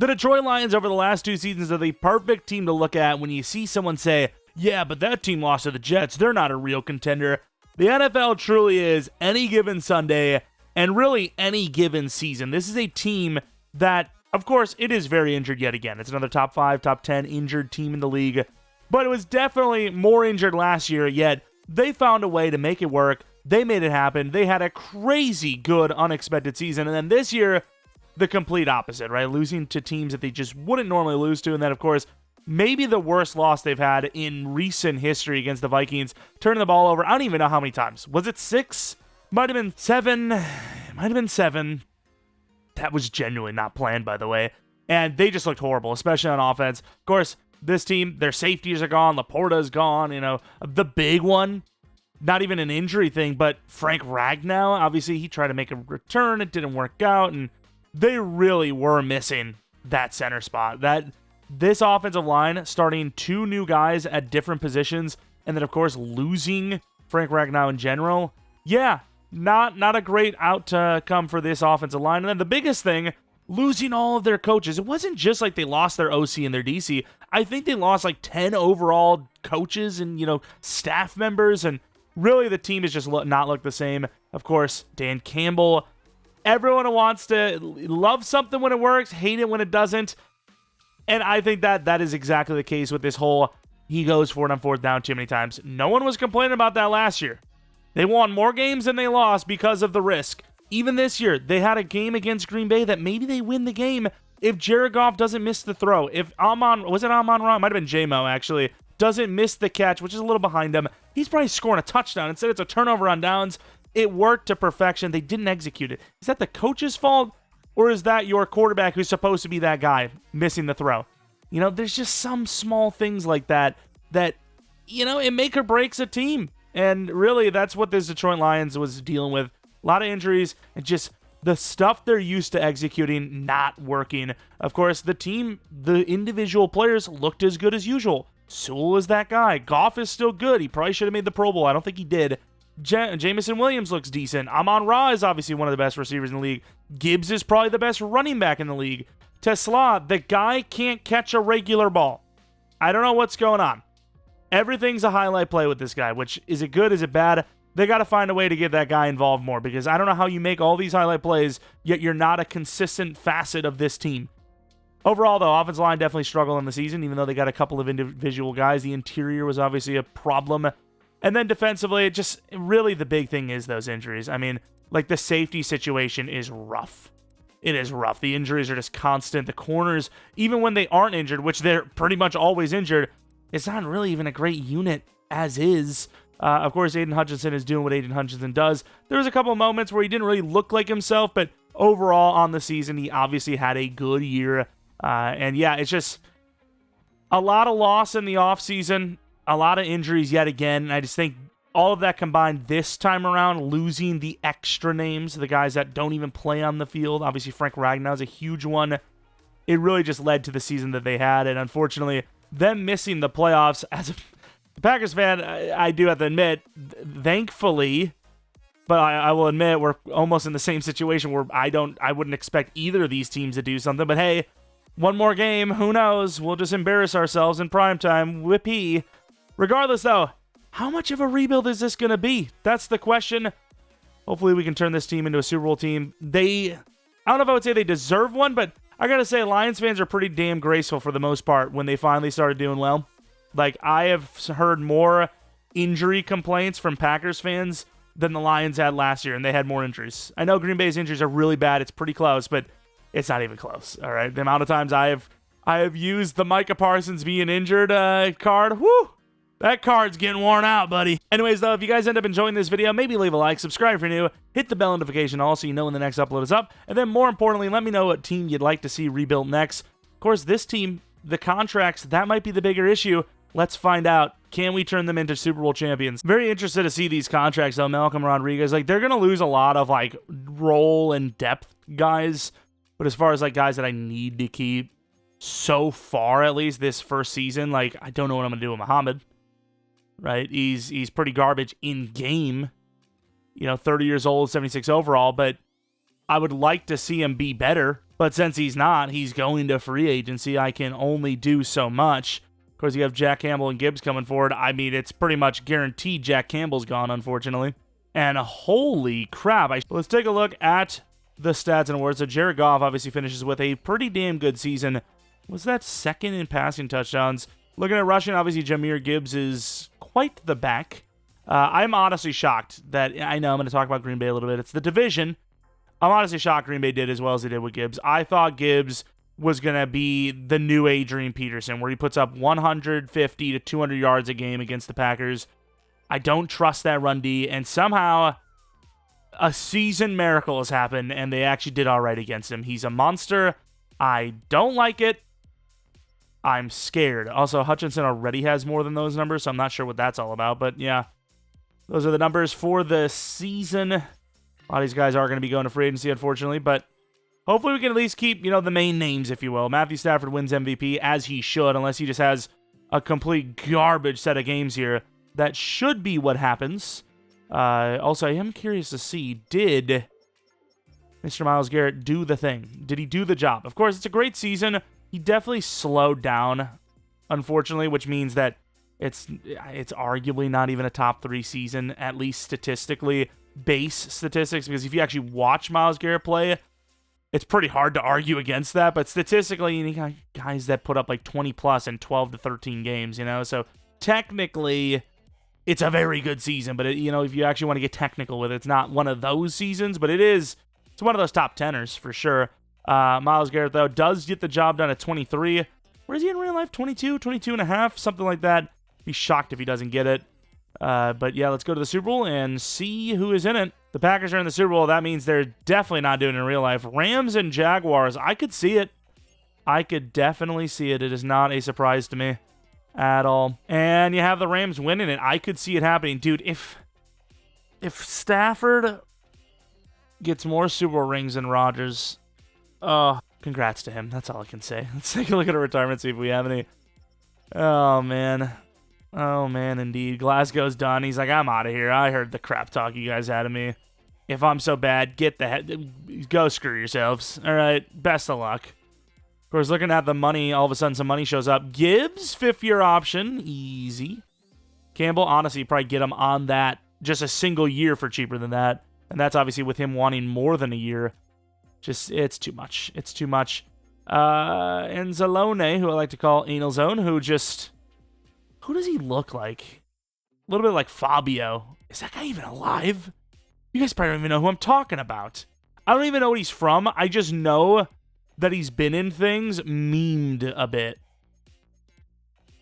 The Detroit Lions over the last 2 seasons are the perfect team to look at when you see someone say, yeah, but that team lost to the Jets. They're not a real contender. The NFL truly is any given Sunday and really any given season. This is a team that, of course, it is very injured yet again. It's another top 5, top 10 injured team in the league. But it was definitely more injured last year, yet they found a way to make it work. They made it happen. They had a crazy good, unexpected season. And then this year, the complete opposite, right? Losing to teams that they just wouldn't normally lose to. And then, of course, maybe the worst loss they've had in recent history against the Vikings, turning the ball over. I don't even know how many times. Was it 6? Might have been 7. It might have been 7. That was genuinely not planned, by the way. And they just looked horrible, especially on offense. Of course, this team, their safeties are gone. Laporta's gone. You know, the big one, not even an injury thing, but Frank Ragnow, obviously, he tried to make a return. It didn't work out, and they really were missing that center spot. This offensive line, starting 2 new guys at different positions, and then, of course, losing Frank Ragnow in general. Yeah, not a great outcome for this offensive line. And then the biggest thing, losing all of their coaches. It wasn't just like they lost their OC and their DC. I think they lost like 10 overall coaches and, staff members, and really the team has just not looked the same. Of course, Dan Campbell, everyone wants to love something when it works, hate it when it doesn't. And I think that is exactly the case with this whole, he goes for it on 4th down too many times. No one was complaining about that last year. They won more games than they lost because of the risk. Even this year, they had a game against Green Bay that maybe they win the game if Jared Goff doesn't miss the throw. If Amon-Ra? It might have been J-Mo, actually. Doesn't miss the catch, which is a little behind him. He's probably scoring a touchdown. Instead, it's a turnover on downs. It worked to perfection. They didn't execute it. Is that the coach's fault? Or is that your quarterback who's supposed to be that guy missing the throw? There's just some small things like that, it make or breaks a team. And really, that's what this Detroit Lions was dealing with. A lot of injuries and just the stuff they're used to executing not working. Of course, the team, the individual players looked as good as usual. Sewell is that guy. Goff is still good. He probably should have made the Pro Bowl. I don't think he did. Jamison Williams looks decent. Amon-Ra is obviously one of the best receivers in the league. Gibbs is probably the best running back in the league. Tesla, the guy can't catch a regular ball. I don't know what's going on. Everything's a highlight play with this guy, which, is it good, is it bad? They got to find a way to get that guy involved more, because I don't know how you make all these highlight plays, yet you're not a consistent facet of this team. Overall, though, offensive line definitely struggled in the season, even though they got a couple of individual guys. The interior was obviously a problem. And then defensively, really the big thing is those injuries. I mean, like the safety situation is rough. It is rough. The injuries are just constant. The corners, even when they aren't injured, which they're pretty much always injured, it's not really even a great unit as is. Of course, Aiden Hutchinson is doing what Aiden Hutchinson does. There was a couple of moments where he didn't really look like himself, but overall on the season, he obviously had a good year. And yeah, it's just a lot of loss in the offseason, a lot of injuries yet again. And I just think all of that combined this time around, losing the extra names, the guys that don't even play on the field. Obviously, Frank Ragnow is a huge one. It really just led to the season that they had. And unfortunately, them missing the playoffs, as a Packers fan, I do have to admit, thankfully, but I will admit we're almost in the same situation where I wouldn't expect either of these teams to do something. But hey, one more game, who knows? We'll just embarrass ourselves in primetime. Whippy. Regardless, though, how much of a rebuild is this going to be? That's the question. Hopefully we can turn this team into a Super Bowl team. I don't know if I would say they deserve one, but I got to say Lions fans are pretty damn graceful for the most part when they finally started doing well. Like, I have heard more injury complaints from Packers fans than the Lions had last year, and they had more injuries. I know Green Bay's injuries are really bad. It's pretty close, but it's not even close, all right? The amount of times I have used the Micah Parsons being injured card, whoo! That card's getting worn out, buddy. Anyways, though, if you guys end up enjoying this video, maybe leave a like, subscribe if you're new, hit the bell notification all so you know when the next upload is up, and then more importantly, let me know what team you'd like to see rebuilt next. Of course, this team, the contracts, that might be the bigger issue. Let's find out. Can we turn them into Super Bowl champions? Very interested to see these contracts, though. Malcolm Rodriguez, like, they're going to lose a lot of, like, role and depth guys. But as far as, like, guys that I need to keep, so far, at least, this first season, like, I don't know what I'm going to do with Muhammad. Right? He's pretty garbage in game. 30 years old, 76 overall. But I would like to see him be better. But since he's not, he's going to free agency. I can only do so much. Of course, you have Jack Campbell and Gibbs coming forward. I mean, it's pretty much guaranteed Jack Campbell's gone, unfortunately. And holy crap. Let's take a look at the stats and awards. So Jared Goff obviously finishes with a pretty damn good season. Was that second in passing touchdowns? Looking at rushing, obviously Jahmyr Gibbs is quite the back. I'm honestly shocked that, I know I'm going to talk about Green Bay a little bit. It's the division. I'm honestly shocked Green Bay did as well as they did with Gibbs. I thought Gibbs was going to be the new Adrian Peterson, where he puts up 150 to 200 yards a game against the Packers. I don't trust that run D, and somehow a season miracle has happened, and they actually did all right against him. He's a monster. I don't like it. I'm scared. Also, Hutchinson already has more than those numbers, so I'm not sure what that's all about. But yeah, those are the numbers for the season. A lot of these guys are going to be going to free agency, unfortunately, but hopefully we can at least keep, the main names, if you will. Matthew Stafford wins MVP, as he should, unless he just has a complete garbage set of games here. That should be what happens. Also, I am curious to see, did Mr. Myles Garrett do the thing? Did he do the job? Of course, it's a great season. He definitely slowed down, unfortunately, which means that it's arguably not even a top 3 season, at least statistically, base statistics, because if you actually watch Myles Garrett play, it's pretty hard to argue against that, but statistically, you got guys that put up like 20 plus in 12 to 13 games, so technically, it's a very good season, but if you actually want to get technical with it, it's not one of those seasons, but it's one of those top 10ers for sure. Myles Garrett, though, does get the job done at 23. Where is he in real life? 22, 22 and a half, something like that. Be shocked if he doesn't get it. But yeah, let's go to the Super Bowl and see who is in it. The Packers are in the Super Bowl. That means they're definitely not doing it in real life. Rams and Jaguars, I could see it. I could definitely see it. It is not a surprise to me at all. And you have the Rams winning it. I could see it happening. Dude, if Stafford gets more Super Bowl rings than Rodgers, congrats to him. That's all I can say. Let's take a look at our retirement, see if we have any. Oh, man. Oh, man, indeed. Glasgow's done. He's like, I'm out of here. I heard the crap talk you guys had of me. If I'm so bad, go screw yourselves. All right, best of luck. Of course, looking at the money, all of a sudden some money shows up. Gibbs, 5th-year option. Easy. Campbell, honestly, probably get him on that just a single year for cheaper than that. And that's obviously with him wanting more than a year. It's too much. It's too much. And Zalone, who I like to call Anal Zone, who does he look like? A little bit like Fabio. Is that guy even alive? You guys probably don't even know who I'm talking about. I don't even know what he's from. I just know that he's been in things, memed a bit.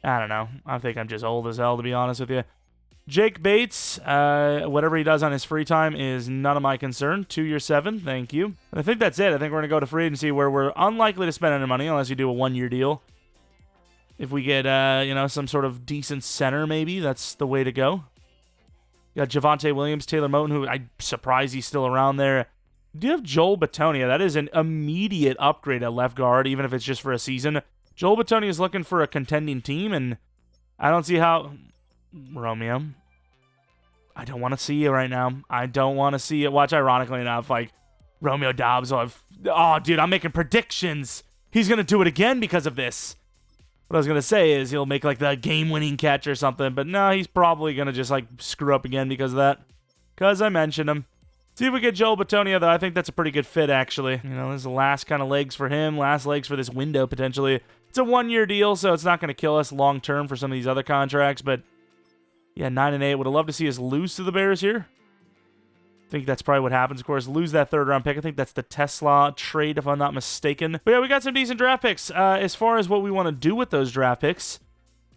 I don't know. I think I'm just old as hell, to be honest with you. Jake Bates, whatever he does on his free time is none of my concern. 2-year 7, thank you. And I think that's it. I think we're going to go to free agency where we're unlikely to spend any money unless you do a 1-year deal. If we get, some sort of decent center, maybe, that's the way to go. You got Javonte Williams, Taylor Moton, who I'm surprised he's still around there. You do have Joel Bitonio. That is an immediate upgrade at left guard, even if it's just for a season. Joel Bitonio is looking for a contending team, and I don't see how... Romeo, I don't want to see it right now. I don't want to see it. Watch, ironically enough, like, Romeo Dobbs will have... Oh, dude, I'm making predictions. He's going to do it again because of this. What I was going to say is he'll make, like, the game-winning catch or something, but no, he's probably going to just, like, screw up again because of that. Because I mentioned him. See if we get Joel Bitonio, though. I think that's a pretty good fit, actually. This is the last kind of legs for him, last legs for this window, potentially. It's a 1-year deal, so it's not going to kill us long-term for some of these other contracts, but... Yeah, 9-8. Would have loved to see us lose to the Bears here. I think that's probably what happens, of course. Lose that 3rd-round pick. I think that's the Tesla trade, if I'm not mistaken. But yeah, we got some decent draft picks. As far as what we want to do with those draft picks,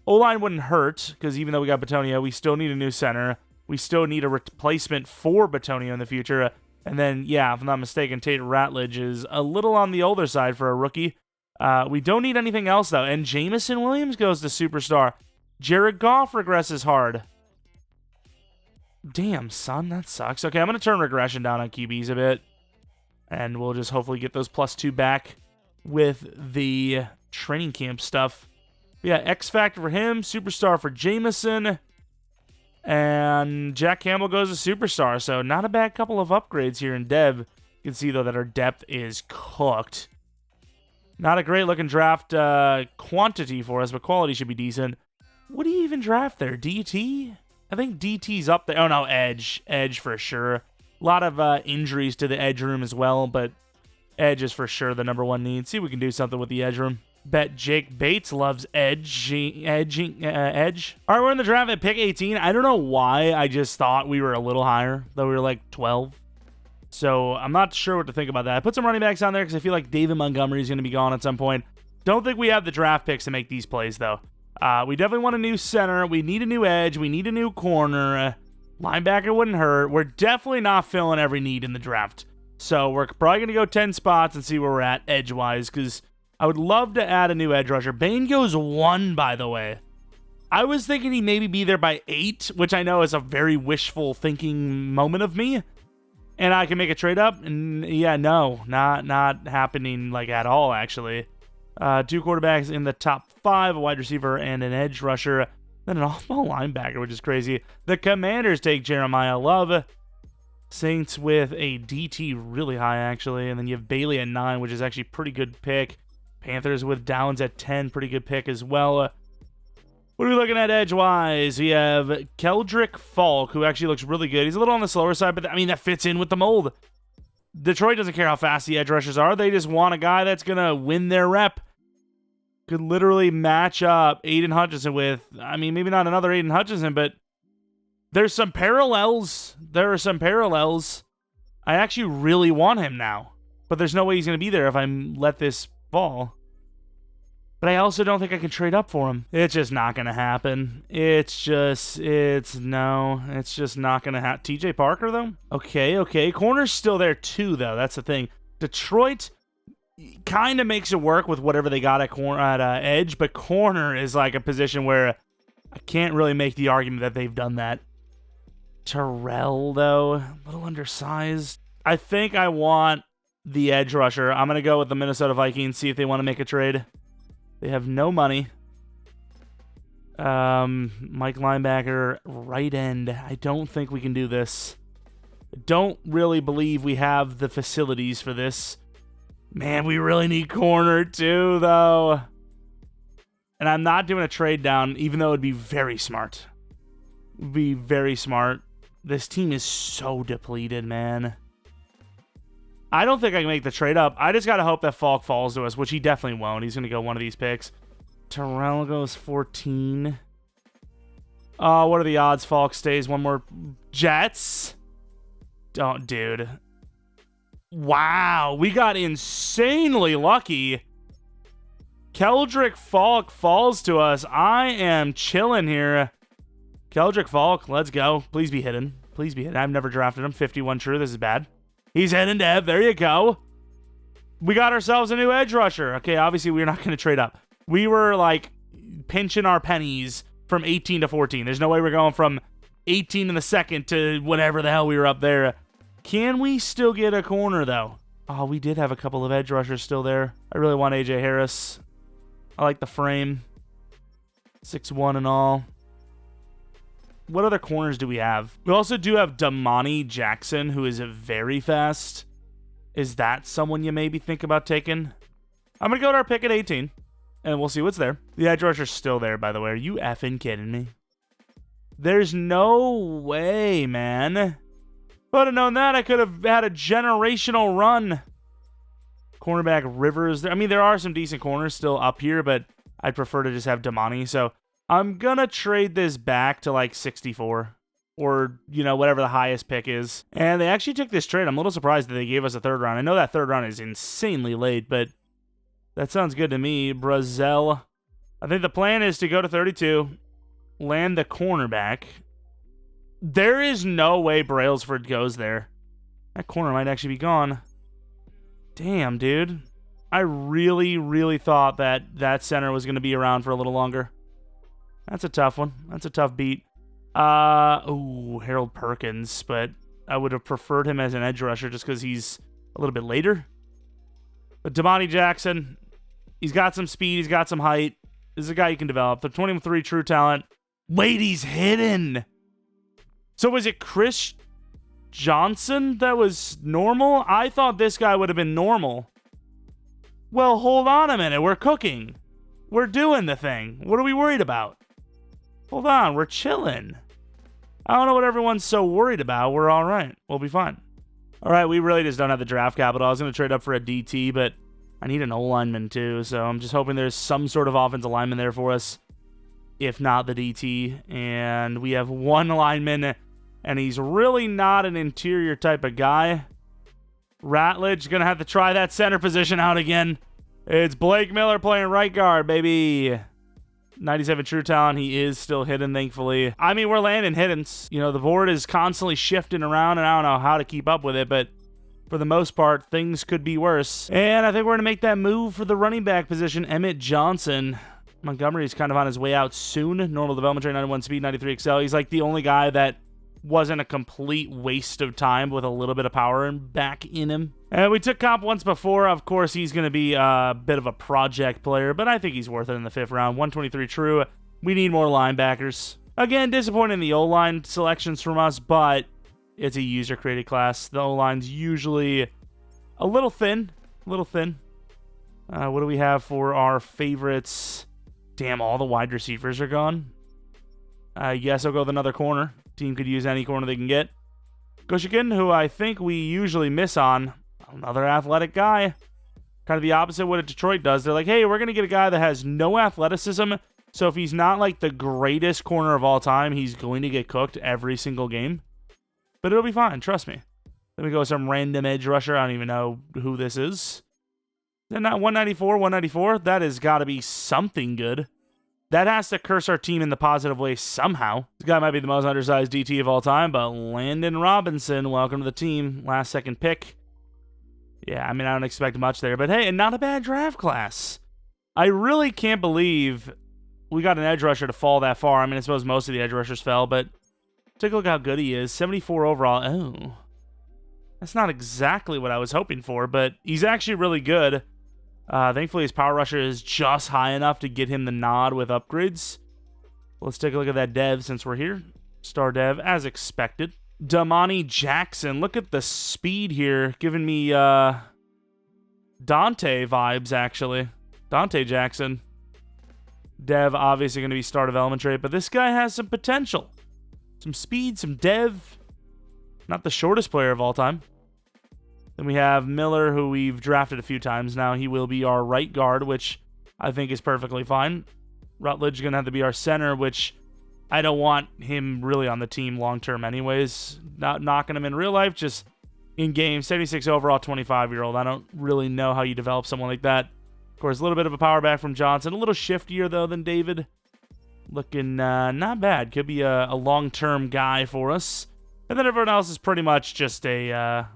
O-line wouldn't hurt, because even though we got Bitonio, we still need a new center. We still need a replacement for Bitonio in the future. And then, yeah, if I'm not mistaken, Tate Ratledge is a little on the older side for a rookie. We don't need anything else, though. And Jameson Williams goes to superstar. Jared Goff regresses hard. Damn, son, that sucks. Okay, I'm going to turn regression down on QBs a bit. And we'll just hopefully get those +2 back with the training camp stuff. Yeah, X Factor for him, superstar for Jameson. And Jack Campbell goes to superstar. So not a bad couple of upgrades here in Dev. You can see, though, that our depth is cooked. Not a great looking draft quantity for us, but quality should be decent. What do you even draft there? DT? I think DT's up there. Oh, no, edge. Edge for sure. A lot of injuries to the edge room as well, but edge is for sure the number one need. See if we can do something with the edge room. Bet Jake Bates loves edge. Edge. All right, we're in the draft at pick 18. I don't know why. I just thought we were a little higher, though we were like 12. So I'm not sure what to think about that. I put some running backs on there because I feel like David Montgomery is going to be gone at some point. Don't think we have the draft picks to make these plays, though. We definitely want a new center. We need a new edge. We need a new corner. Linebacker wouldn't hurt. We're definitely not filling every need in the draft. So we're probably going to go 10 spots and see where we're at edge-wise, because I would love to add a new edge rusher. Bain goes 1, by the way. I was thinking he'd maybe be there by 8, which I know is a very wishful thinking moment of me. And I can make a trade up. And yeah, no, not happening like at all, actually. 2 quarterbacks in the top 5, a wide receiver and an edge rusher. Then an off-ball linebacker, which is crazy. The Commanders take Jeremiah Love. Saints with a DT really high, actually. And then you have Bailey at 9, which is actually a pretty good pick. Panthers with Downs at 10, pretty good pick as well. What are we looking at edge-wise? We have Keldrick Falk, who actually looks really good. He's a little on the slower side, but I mean, that fits in with the mold. Detroit doesn't care how fast the edge rushers are. They just want a guy that's going to win their rep. Could literally match up Aiden Hutchinson with, I mean, maybe not another Aiden Hutchinson, but there's some parallels. There are some parallels. I actually really want him now, but there's no way he's going to be there if I let this fall. But I also don't think I can trade up for him. It's just not going to happen. It's just not going to happen. TJ Parker, though? Okay. Corner's still there, too, though. That's the thing. Detroit kind of makes it work with whatever they got at edge, but corner is like a position where I can't really make the argument that they've done that. Terrell, though, a little undersized. I think I want the edge rusher. I'm going to go with the Minnesota Vikings, see if they want to make a trade. They have no money. Mike linebacker, right end. I don't think we can do this. I don't really believe we have the facilities for this. Man, we really need corner too, though. And I'm not doing a trade down, even though it would be very smart. It would be very smart. This team is so depleted, man. I don't think I can make the trade up. I just got to hope that Falk falls to us, which he definitely won't. He's going to go one of these picks. Terrell goes 14. Oh, what are the odds Falk stays? One more. Jets? Don't, dude. Wow, we got insanely lucky. Keldrick Falk falls to us. I am chilling here. Keldrick Falk, let's go. Please be hidden. Please be hidden. I've never drafted him. 51 true. This is bad. He's heading Dev. There you go. We got ourselves a new edge rusher. Okay, obviously we're not going to trade up. We were like pinching our pennies from 18 to 14. There's no way we're going from 18 in the second to whatever the hell we were up there. Can we still get a corner, though? Oh, we did have a couple of edge rushers still there. I really want A.J. Harris. I like the frame. 6'1" and all. What other corners do we have? We also do have Damani Jackson, who is very fast. Is that someone you maybe think about taking? I'm going to go to our pick at 18, and we'll see what's there. The edge rusher's still there, by the way. Are you effing kidding me? There's no way, man. If I would have known that, I could have had a generational run. Cornerback Rivers. I mean, there are some decent corners still up here, but I'd prefer to just have Damani. So I'm going to trade this back to like 64 or, you know, whatever the highest pick is. And they actually took this trade. I'm a little surprised that they gave us a third round. I know that third round is insanely late, but that sounds good to me. Brazel. I think the plan is to go to 32, land the cornerback. There is no way Brailsford goes there. That corner might actually be gone. Damn, dude. I really, really thought that center was going to be around for a little longer. That's a tough one. That's a tough beat. Harold Perkins, but I would have preferred him as an edge rusher just because he's a little bit later. But Damani Jackson, he's got some speed. He's got some height. This is a guy you can develop. The 23 true talent. Wait, he's hidden. So was it Chris Johnson that was normal? I thought this guy would have been normal. Well, hold on a minute. We're cooking. We're doing the thing. What are we worried about? Hold on. We're chilling. I don't know what everyone's so worried about. We're all right. We'll be fine. All right, we really just don't have the draft capital. I was going to trade up for a DT, but I need an O-lineman too, so I'm just hoping there's some sort of offensive lineman there for us, if not the DT. And we have one lineman, and he's really not an interior type of guy. Ratledge going to have to try that center position out again. It's Blake Miller playing right guard, baby. 97 true talent. He is still hidden, thankfully. I mean, we're landing hiddens. You know, the board is constantly shifting around, and I don't know how to keep up with it, but for the most part, things could be worse. And I think we're going to make that move for the running back position, Emmett Johnson. Montgomery's kind of on his way out soon. Normal development rate, 91 speed, 93 excel. He's like the only guy that wasn't a complete waste of time with a little bit of power and back in him. And we took comp once before. Of course, he's going to be a bit of a project player, but I think he's worth it in the 5th round. 123 true. We need more linebackers. Again, disappointing in the O-line selections from us, but it's a user-created class. The O-line's usually a little thin. What do we have for our favorites? Damn, all the wide receivers are gone. Yes, I'll go with another corner. Team could use any corner they can get. Goshikin, who I think we usually miss on. Another athletic guy. Kind of the opposite of what Detroit does. They're like, hey, we're going to get a guy that has no athleticism. So if he's not like the greatest corner of all time, he's going to get cooked every single game. But it'll be fine. Trust me. Then we go with some random edge rusher. I don't even know who this is. They're not 194, 194. That has got to be something good. That has to curse our team in the positive way somehow. This guy might be the most undersized DT of all time, but Landon Robinson, welcome to the team. Last second pick. Yeah, I mean, I don't expect much there, but hey, and not a bad draft class. I really can't believe we got an edge rusher to fall that far. I mean, I suppose most of the edge rushers fell, but take a look how good he is. 74 overall. Oh, that's not exactly what I was hoping for, but he's actually really good. Thankfully, his power rusher is just high enough to get him the nod with upgrades. Let's take a look at that dev since we're here. Star dev, as expected. Damani Jackson. Look at the speed here. Giving me Dante vibes, actually. Dante Jackson. Dev, obviously going to be star development trait, but this guy has some potential. Some speed, some dev. Not the shortest player of all time. Then we have Miller, who we've drafted a few times now. He will be our right guard, which I think is perfectly fine. Rutledge is going to have to be our center, which I don't want him really on the team long-term anyways. Not knocking him in real life, just in-game. 76 overall, 25-year-old. I don't really know how you develop someone like that. Of course, a little bit of a power back from Johnson. A little shiftier, though, than David. Looking not bad. Could be a long-term guy for us. And then everyone else is pretty much just a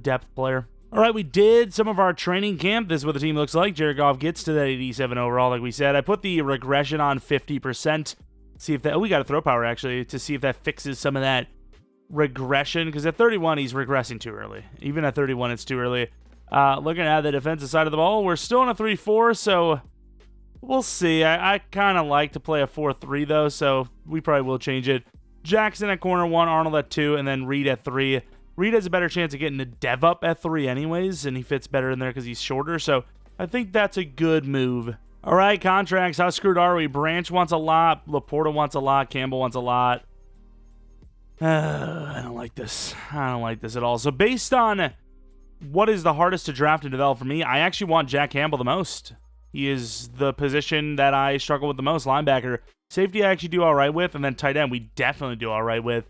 depth player. All right, we did some of our training camp. This is what the team looks like. Jared Goff gets to that 87 overall, like we said. I put the regression on 50%. See if that... Oh, we got a throw power, actually, to see if that fixes some of that regression. Because at 31, he's regressing too early. Even at 31, it's too early. Looking at the defensive side of the ball, we're still in a 3-4, so we'll see. I kind of like to play a 4-3, though, so we probably will change it. Jackson at corner 1, Arnold at 2, and then Reed at 3. Reed has a better chance of getting the dev up at 3 anyways, and he fits better in there because he's shorter, so I think that's a good move. All right, contracts. How screwed are we? Branch wants a lot. Laporta wants a lot. Campbell wants a lot. I don't like this. I don't like this at all. So based on what is the hardest to draft and develop for me, I actually want Jack Campbell the most. He is the position that I struggle with the most, linebacker. Safety I actually do all right with, and then tight end we definitely do all right with.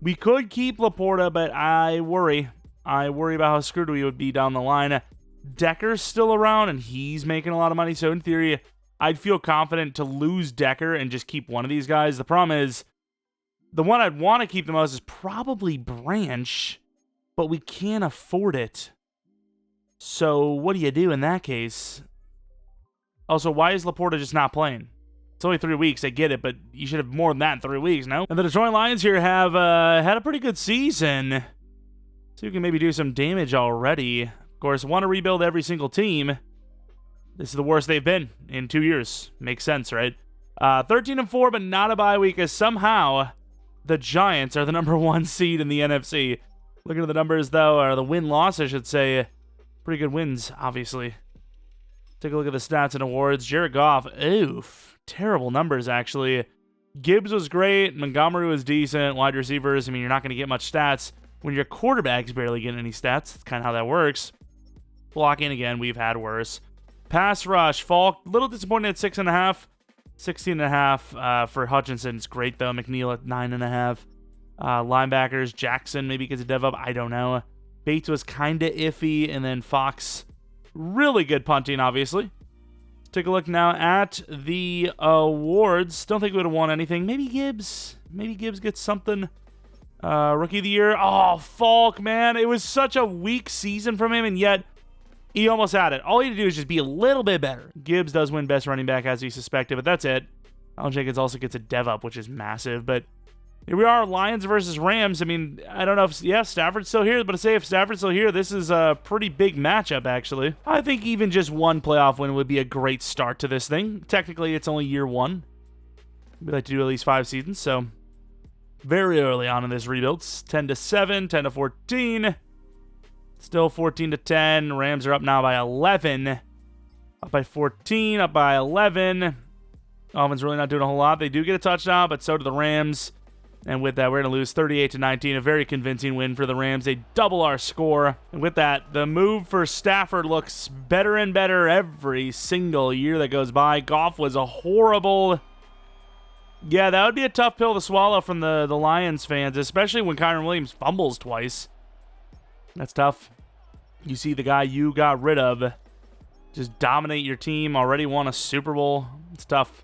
We could keep Laporta, but I worry. I worry about how screwed we would be down the line. Decker's still around, and he's making a lot of money, so in theory, I'd feel confident to lose Decker and just keep one of these guys. The problem is, the one I'd want to keep the most is probably Branch, but we can't afford it. So what do you do in that case? Also, why is Laporta just not playing? It's only 3 weeks, I get it, but you should have more than that in 3 weeks, no? And the Detroit Lions here have had a pretty good season. So you can maybe do some damage already. Of course, want to rebuild every single team. This is the worst they've been in 2 years. Makes sense, right? 13-4, but not a bye week, as somehow the Giants are the #1 seed in the NFC. Looking at the numbers, though, or the win-loss, I should say. Pretty good wins, obviously. Take a look at the stats and awards. Jared Goff, oof, terrible numbers, actually. Gibbs was great. Montgomery was decent. Wide receivers, I mean, you're not going to get much stats when your quarterback's barely getting any stats. That's kind of how that works. Blocking, again, we've had worse. Pass rush, Falk, a little disappointed at 6.5. 16.5 for Hutchinson. It's great, though. McNeil at 9.5. Linebackers, Jackson maybe gets a dev up. I don't know. Bates was kind of iffy. And then Fox, really good punting, obviously. Let's take a look now at the awards. Don't think we would have won anything. Maybe Gibbs. Maybe Gibbs gets something. Rookie of the year. Oh, Falk, man. It was such a weak season from him, and yet he almost had it. All he had to do is just be a little bit better. Gibbs does win best running back as we suspected, but that's it. Allen Jenkins also gets a dev up, which is massive. But here we are, Lions versus Rams. I mean, I don't know if, yeah, Stafford's still here, but to say if Stafford's still here, this is a pretty big matchup, actually. I think even just one playoff win would be a great start to this thing. Technically, it's only year one. We like to do at least 5 seasons, so very early on in this rebuild. 10-7, 10-14. Still 14-10. Rams are up now by 11. Up by 14, up by 11. Offense really not doing a whole lot. They do get a touchdown, but so do the Rams. And with that, we're going to lose 38-19. A very convincing win for the Rams. They double our score. And with that, the move for Stafford looks better and better every single year that goes by. Goff was a horrible... Yeah, that would be a tough pill to swallow from the Lions fans, especially when Kyren Williams fumbles twice. That's tough. You see the guy you got rid of just dominate your team, already won a Super Bowl. It's tough.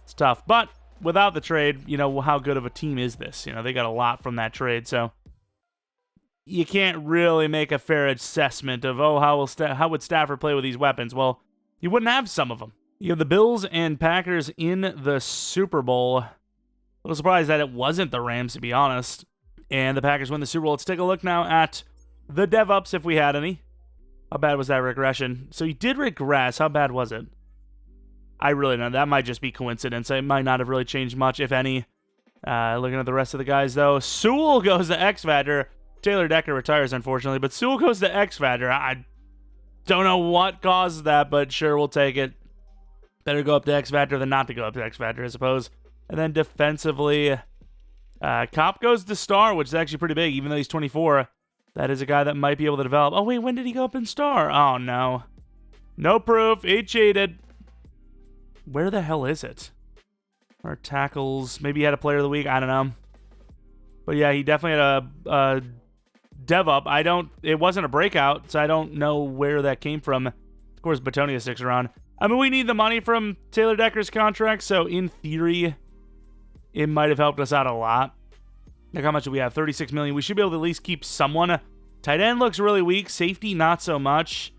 It's tough. But without the trade, you know, how good of a team is this? You know, they got a lot from that trade, so you can't really make a fair assessment of, oh, how would Stafford play with these weapons? Well, you wouldn't have some of them. You have the Bills and Packers in the Super Bowl. A little surprised that it wasn't the Rams, to be honest. And the Packers win the Super Bowl. Let's take a look now at the dev-ups, if we had any. How bad was that regression? So he did regress. How bad was it? I really don't know. That might just be coincidence. It might not have really changed much, if any. Looking at the rest of the guys, though. Sewell goes to X-Factor. Taylor Decker retires, unfortunately. But Sewell goes to X-Factor. I don't know what caused that, but sure, we'll take it. Better go up to X-Factor than not to go up to X-Factor, I suppose. And then defensively, Kopp goes to Star, which is actually pretty big, even though he's 24. That is a guy that might be able to develop. Oh, wait, when did he go up in Star? Oh, no. No proof. He cheated. Where the hell is it? Or tackles. Maybe he had a player of the week. I don't know. But yeah, he definitely had a dev up. It wasn't a breakout, so I don't know where that came from. Of course, Batonia sticks around. I mean, we need the money from Taylor Decker's contract, so in theory, it might have helped us out a lot. Like, how much do we have? $36 million. We should be able to at least keep someone. Tight end looks really weak. Safety, not so much.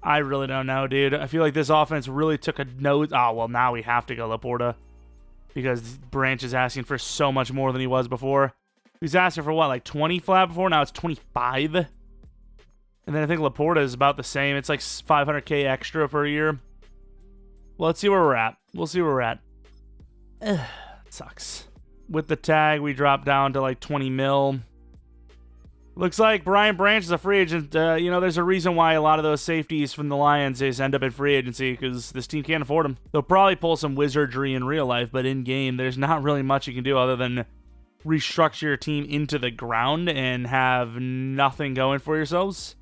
I really don't know, dude. I feel like this offense really took a nose. Oh, well, now we have to go Laporta because Branch is asking for so much more than he was before. He was asking for what, like 20 flat before? Now it's 25. And then I think Laporta is about the same. It's like $500K extra per year. Well, let's see where we're at. We'll see where we're at. It sucks. With the tag, we drop down to like 20 mil. Looks like Brian Branch is a free agent. There's a reason why a lot of those safeties from the Lions end up in free agency because this team can't afford them. They'll probably pull some wizardry in real life, but in game, there's not really much you can do other than restructure your team into the ground and have nothing going for yourselves.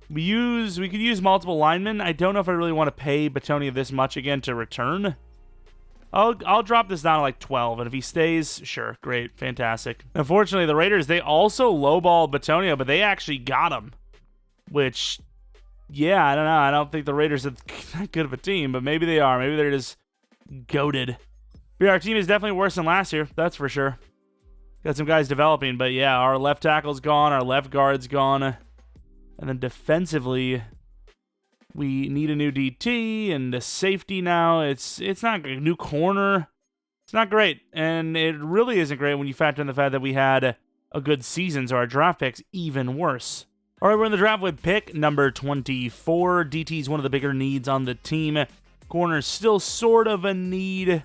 We could use multiple linemen. I don't know if I really want to pay Batonia this much again to return. I'll drop this down to like 12, and if he stays, sure, great, fantastic. Unfortunately, the Raiders, they also lowballed Batonia, but they actually got him. Which, yeah, I don't know. I don't think the Raiders are that good of a team, but maybe they are. Maybe they're just goated. Yeah, our team is definitely worse than last year, that's for sure. Got some guys developing, but yeah, our left tackle's gone, our left guard's gone. And then defensively, we need a new DT and a safety now. It's not a new corner. It's not great. And it really isn't great when you factor in the fact that we had a good season, so our draft pick's even worse. All right, we're in the draft with pick number 24. DT is one of the bigger needs on the team. Corner's still sort of a need.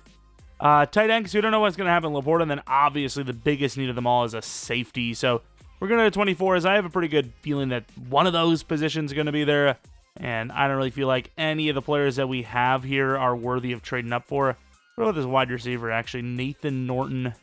Tight end, because we don't know what's going to happen in Laporta. And then obviously the biggest need of them all is a safety. So we're going to 24 as I have a pretty good feeling that one of those positions is going to be there. And I don't really feel like any of the players that we have here are worthy of trading up for. What about this wide receiver, actually? Nathan Norton.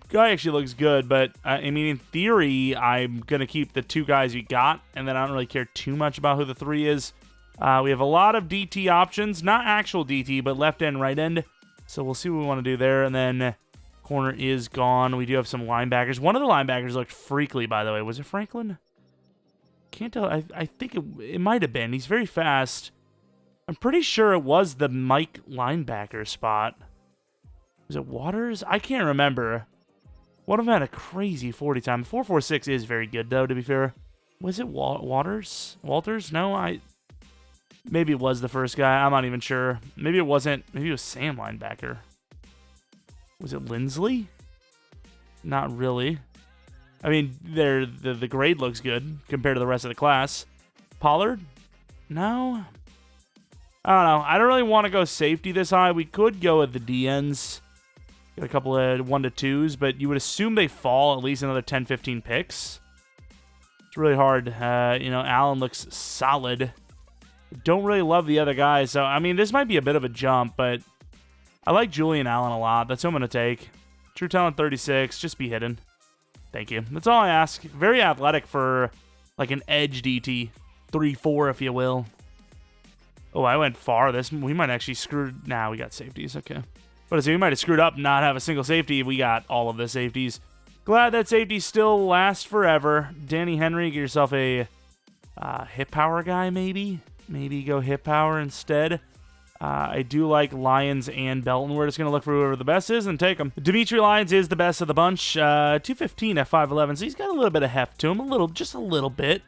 Guy actually looks good, but I mean, in theory, I'm going to keep the 2 guys we got, and then I don't really care too much about who the 3 is. We have a lot of DT options, not actual DT, but left end, right end. So we'll see what we want to do there, and then corner is gone. We do have some linebackers. One of the linebackers looked freakly, by the way. Was it Franklin? Can't tell. I think it might have been. He's very fast. I'm pretty sure it was the Mike linebacker spot. Was it Waters? I can't remember. One of them had a crazy 40 time. 4.46 is very good, though, to be fair. Was it Waters? Walters? No, maybe it was the first guy. I'm not even sure. Maybe it wasn't. Maybe it was Sam linebacker. Was it Lindsley? Not really. I mean, the grade looks good compared to the rest of the class. Pollard? No. I don't know. I don't really want to go safety this high. We could go with the DNs. Get a couple of 1-2s, but you would assume they fall at least another 10, 15 picks. It's really hard. Allen looks solid. Don't really love the other guys. So, I mean, this might be a bit of a jump, but I like Julian Allen a lot. That's who I'm going to take. True talent 36. Just be hidden. Thank you. That's all I ask. Very athletic for like an edge DT. 3-4, if you will. Oh, I went far. We might actually screw. Nah, we got safeties. Okay. But we might have screwed up and not have a single safety. We got all of the safeties. Glad that safety still lasts forever. Danny Henry, get yourself a hip power guy, maybe. Maybe go hip power instead. I do like Lyons and Belton. We're just going to look for whoever the best is and take them. Dimitri Lyons is the best of the bunch. 215 at 5'11", so he's got a little bit of heft to him. Just a little bit.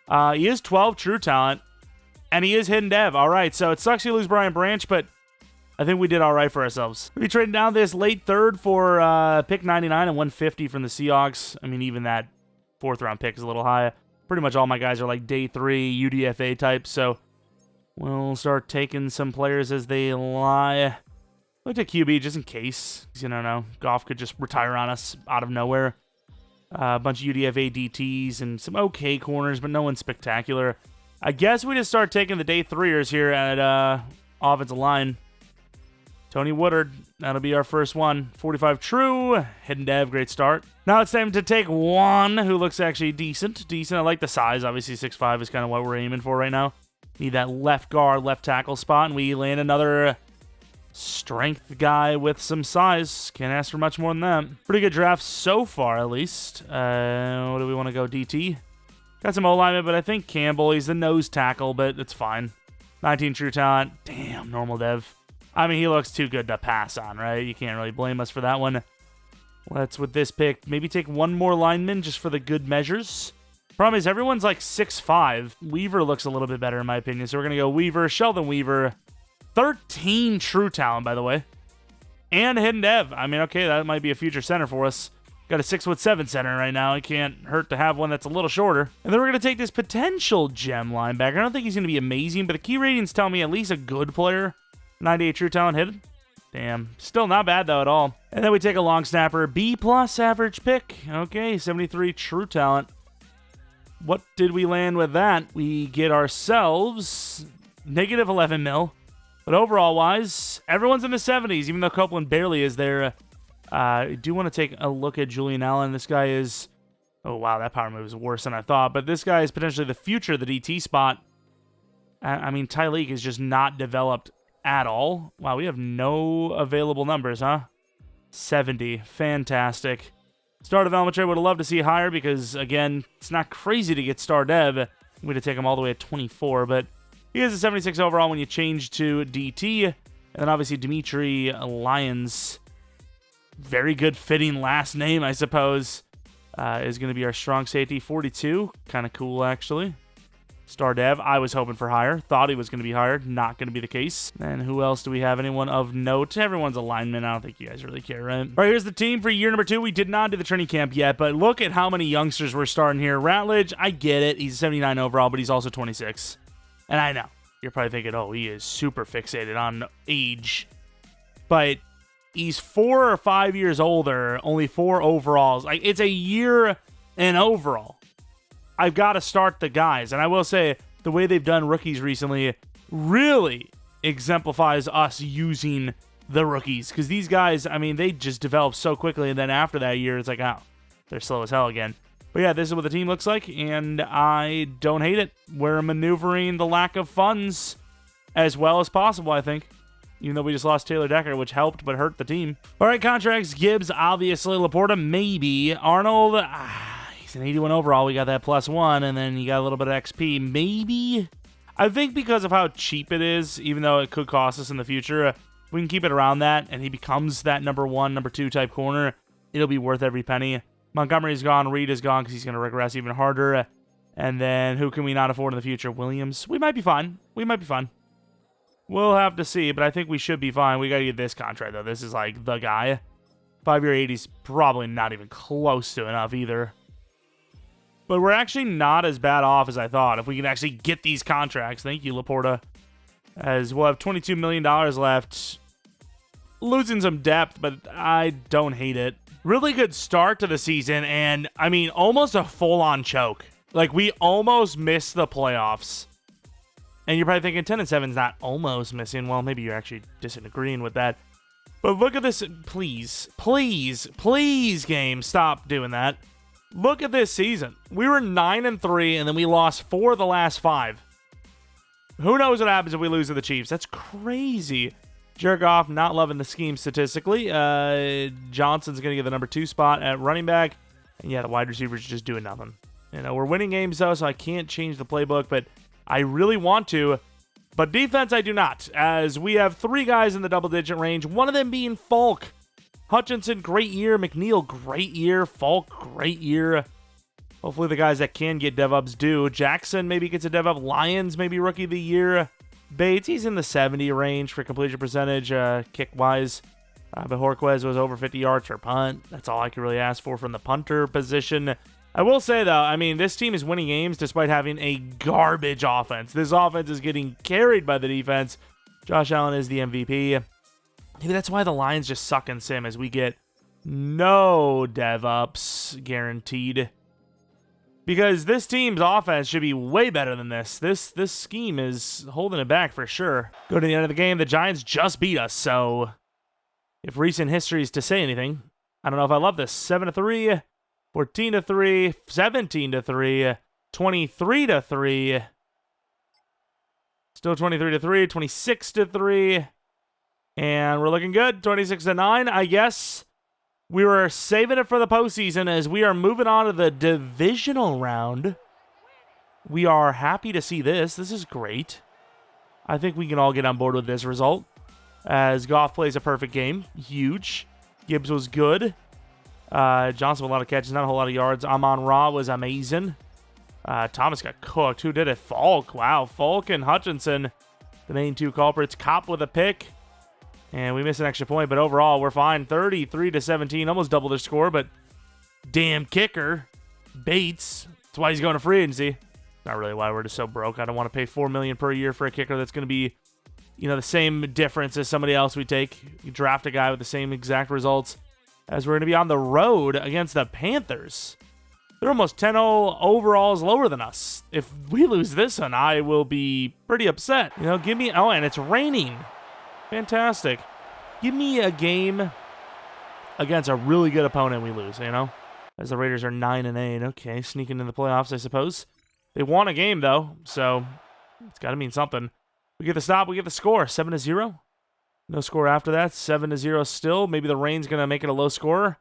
He is 12 true talent, and he is hidden dev. All right, so it sucks you lose Brian Branch, but I think we did all right for ourselves. We traded down this late third for pick 99 and 150 from the Seahawks. I mean, even that 4th round pick is a little high. Pretty much all my guys are like day 3 UDFA types, so we'll start taking some players as they lie. Looked at QB just in case. You don't know. Goff could just retire on us out of nowhere. A bunch of UDFA DTs and some okay corners, but no one spectacular. I guess we just start taking the day 3ers here at offensive line. Tony Woodard, that'll be our first one. 45 true, hidden dev, great start. Now it's time to take one who looks actually decent. I like the size. Obviously 6'5" is kind of what we're aiming for right now. Need that left guard, left tackle spot, and we land another strength guy with some size. Can't ask for much more than that. Pretty good draft so far, at least. What do we want to go, DT? Got some O-lineman, but I think Campbell, he's the nose tackle, but it's fine. 19 true talent. Damn, normal dev. I mean, he looks too good to pass on, right? You can't really blame us for that one. Let's, with this pick, maybe take one more lineman just for the good measures. Problem is, everyone's like 6'5". Weaver looks a little bit better, in my opinion. So we're going to go Weaver, Sheldon Weaver. 13 true talent, by the way. And hidden dev. I mean, okay, that might be a future center for us. Got a 6'7" center right now. It can't hurt to have one that's a little shorter. And then we're going to take this potential gem linebacker. I don't think he's going to be amazing, but the key ratings tell me at least a good player. 98 true talent hidden. Damn. Still not bad, though, at all. And then we take a long snapper. B+ average pick. Okay, 73 true talent. What did we land with that? We get ourselves negative 11 mil. But overall-wise, everyone's in the 70s, even though Copeland barely is there. I do want to take a look at Julian Allen. This guy is... Oh, wow, that power move is worse than I thought. But this guy is potentially the future of the DT spot. I mean, Tyleek is just not developed at all. Wow, we have no available numbers, huh? 70. Fantastic. Star development trade would have loved to see higher because, again, it's not crazy to get star dev. We'd have taken him all the way at 24, but he is a 76 overall when you change to DT. And then, obviously, Dimitri Lyons. Very good fitting last name, I suppose. Is going to be our strong safety. 42. Kind of cool, actually. Star dev. I was hoping for higher. Thought he was going to be higher. Not going to be the case. And who else do we have? Anyone of note? Everyone's a lineman. I don't think you guys really care, right? All right, here's the team for year number 2. We did not do the training camp yet, but look at how many youngsters we're starting here. Ratledge, I get it. He's 79 overall, but he's also 26. And I know. You're probably thinking, oh, he is super fixated on age. But he's 4 or 5 years older, only 4 overalls. Like, it's a year in overall. I've got to start the guys. And I will say, the way they've done rookies recently really exemplifies us using the rookies. Because these guys, I mean, they just develop so quickly, and then after that year, it's like, oh, they're slow as hell again. But yeah, this is what the team looks like, and I don't hate it. We're maneuvering the lack of funds as well as possible, I think. Even though we just lost Taylor Decker, which helped but hurt the team. All right, contracts. Gibbs, obviously. Laporta, maybe. Arnold, he's an 81 overall. We got that +1, and then you got a little bit of XP. Maybe. I think because of how cheap it is, even though it could cost us in the future, we can keep it around that, and he becomes that number 1, number 2 type corner. It'll be worth every penny. Montgomery's gone. Reed is gone because he's going to regress even harder. And then who can we not afford in the future? Williams. We might be fine. We might be fine. We'll have to see, but I think we should be fine. We got to get this contract, though. This is like the guy. 5-year 80's probably not even close to enough either. But we're actually not as bad off as I thought. If we can actually get these contracts. Thank you, Laporta. As we'll have $22 million left. Losing some depth, but I don't hate it. Really good start to the season, and, I mean, almost a full-on choke. Like, we almost missed the playoffs. And you're probably thinking 10-7 is not almost missing. Well, maybe you're actually disagreeing with that. But look at this. Please, please, please, game, stop doing that. Look at this season. We were 9-3, and then we lost 4 of the last 5. Who knows what happens if we lose to the Chiefs? That's crazy. Jerk off, not loving the scheme statistically. Johnson's going to get the number 2 spot at running back. And yeah, the wide receivers are just doing nothing. You know, we're winning games, though, so I can't change the playbook, but I really want to. But defense, I do not, as we have 3 guys in the double-digit range, one of them being Falk. Hutchinson, great year. McNeil, great year. Falk, great year. Hopefully the guys that can get dev-ups do. Jackson maybe gets a dev-up. Lyons, maybe rookie of the year. Bates, he's in the 70 range for completion percentage, kick-wise. But Horquez was over 50 yards for punt. That's all I could really ask for from the punter position. I will say, though, I mean, this team is winning games despite having a garbage offense. This offense is getting carried by the defense. Josh Allen is the MVP. Maybe that's why the Lions just suck in sim, as we get no dev-ups guaranteed. Because this team's offense should be way better than this. This scheme is holding it back for sure. Go to the end of the game. The Giants just beat us, so if recent history is to say anything, I don't know if I love this. 7-3. 14-3, 17-3, 23-3, still 23-3, 26-3, and we're looking good. 26-9, I guess. We were saving it for the postseason as we are moving on to the divisional round. We are happy to see this. This is great. I think we can all get on board with this result. As Goff plays a perfect game. Huge. Gibbs was good. Johnson with a lot of catches, not a whole lot of yards. Amon-Ra was amazing. Thomas got cooked. Who did it? Falk. Wow. Falk and Hutchinson, the main 2 culprits. Kopp with a pick. And we missed an extra point, but overall, we're fine. 33-17, almost double their score, but damn kicker. Bates. That's why he's going to free agency. Not really why, we're just so broke. I don't want to pay $4 million per year for a kicker that's going to be, you know, the same difference as somebody else we take. You draft a guy with the same exact results, as we're going to be on the road against the Panthers. They're almost 10-0 overalls lower than us. If we lose this one, I will be pretty upset. You know, give me... Oh, and it's raining. Fantastic. Give me a game against a really good opponent we lose, you know? As the Raiders are 9-8. Okay, sneaking in the playoffs, I suppose. They won a game, though, so it's got to mean something. We get the stop, we get the score. 7-0. No score after that. 7-0 still. Maybe the rain's going to make it a low score.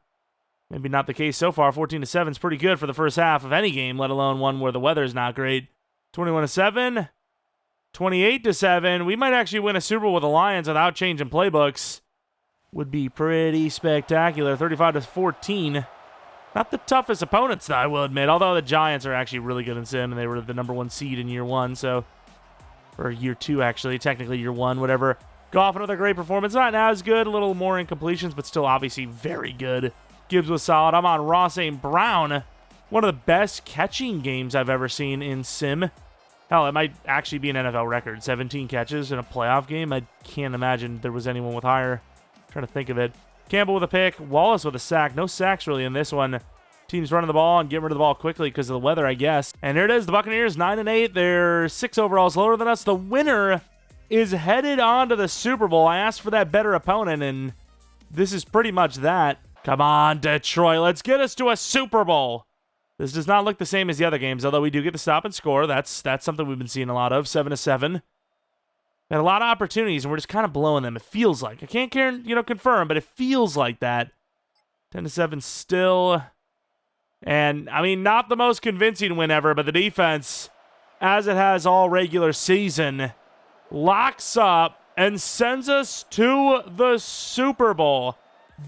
Maybe not the case so far. 14-7 is pretty good for the first half of any game, let alone one where the weather's not great. 21-7. 28-7. We might actually win a Super Bowl with the Lions without changing playbooks. Would be pretty spectacular. 35-14. Not the toughest opponents, though, I will admit. Although the Giants are actually really good in sim, and they were the number 1 seed in year 1, so... Or year 2, actually. Technically year 1, whatever. Goff, another great performance. Not as good, a little more incompletions, but still obviously very good. Gibbs was solid. I'm on Ross St. Brown. One of the best catching games I've ever seen in sim. Hell, it might actually be an NFL record. 17 catches in a playoff game. I can't imagine there was anyone with higher. I'm trying to think of it. Campbell with a pick. Wallace with a sack. No sacks really in this one. teams running the ball and getting rid of the ball quickly because of the weather, I guess. And here it is, the Buccaneers 9-8. They're 6 overalls lower than us. The winner is headed on to the Super Bowl. I asked for that better opponent, and this is pretty much that. Come on, Detroit. Let's get us to a Super Bowl. This does not look the same as the other games, although we do get to stop and score. That's something we've been seeing a lot of, 7-7. Had a lot of opportunities, and we're just kind of blowing them. It feels like. I can't confirm, but it feels like that. 10-7 still. And, I mean, not the most convincing win ever, but the defense, as it has all regular season, locks up and sends us to the Super Bowl.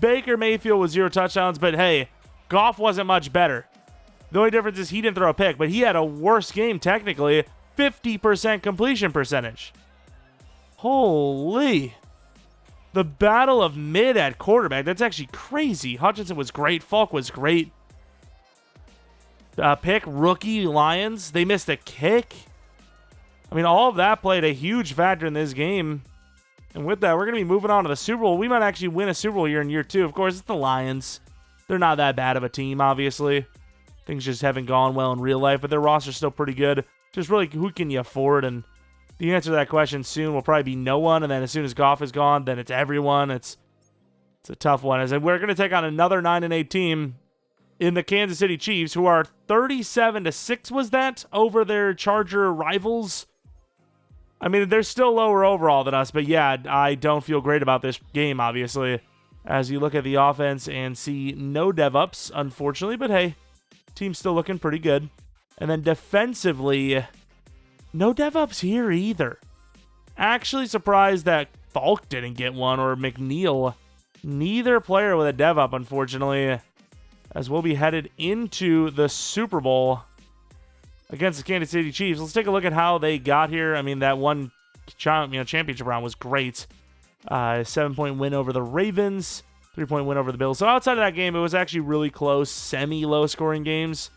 Baker Mayfield with 0 touchdowns, but hey, Goff wasn't much better. The only difference is he didn't throw a pick, but he had a worse game technically. 50% completion percentage. Holy. The battle of mid at quarterback. That's actually crazy. Hutchinson was great. Falk was great. Pick, rookie, Lions. They missed a kick. I mean, all of that played a huge factor in this game. And with that, we're going to be moving on to the Super Bowl. We might actually win a Super Bowl here in year 2. Of course, it's the Lions. They're not that bad of a team, obviously. Things just haven't gone well in real life, but their roster's still pretty good. Just really, who can you afford? And the answer to that question soon will probably be no one. And then as soon as Goff is gone, then it's everyone. It's a tough one. And we're going to take on another 9-8 team in the Kansas City Chiefs, who are 37-6, was that, over their Charger rivals? I mean, they're still lower overall than us, but yeah, I don't feel great about this game, obviously, as you look at the offense and see no dev-ups, unfortunately, but hey, team's still looking pretty good. And then defensively, no dev-ups here either. Actually surprised that Falk didn't get one, or McNeil. Neither player with a dev-up, unfortunately, as we'll be headed into the Super Bowl against the Kansas City Chiefs. Let's take a look at how they got here. I mean, that one championship round was great. 7-point win over the Ravens, 3-point win over the Bills. So outside of that game, it was actually really close, semi-low scoring games.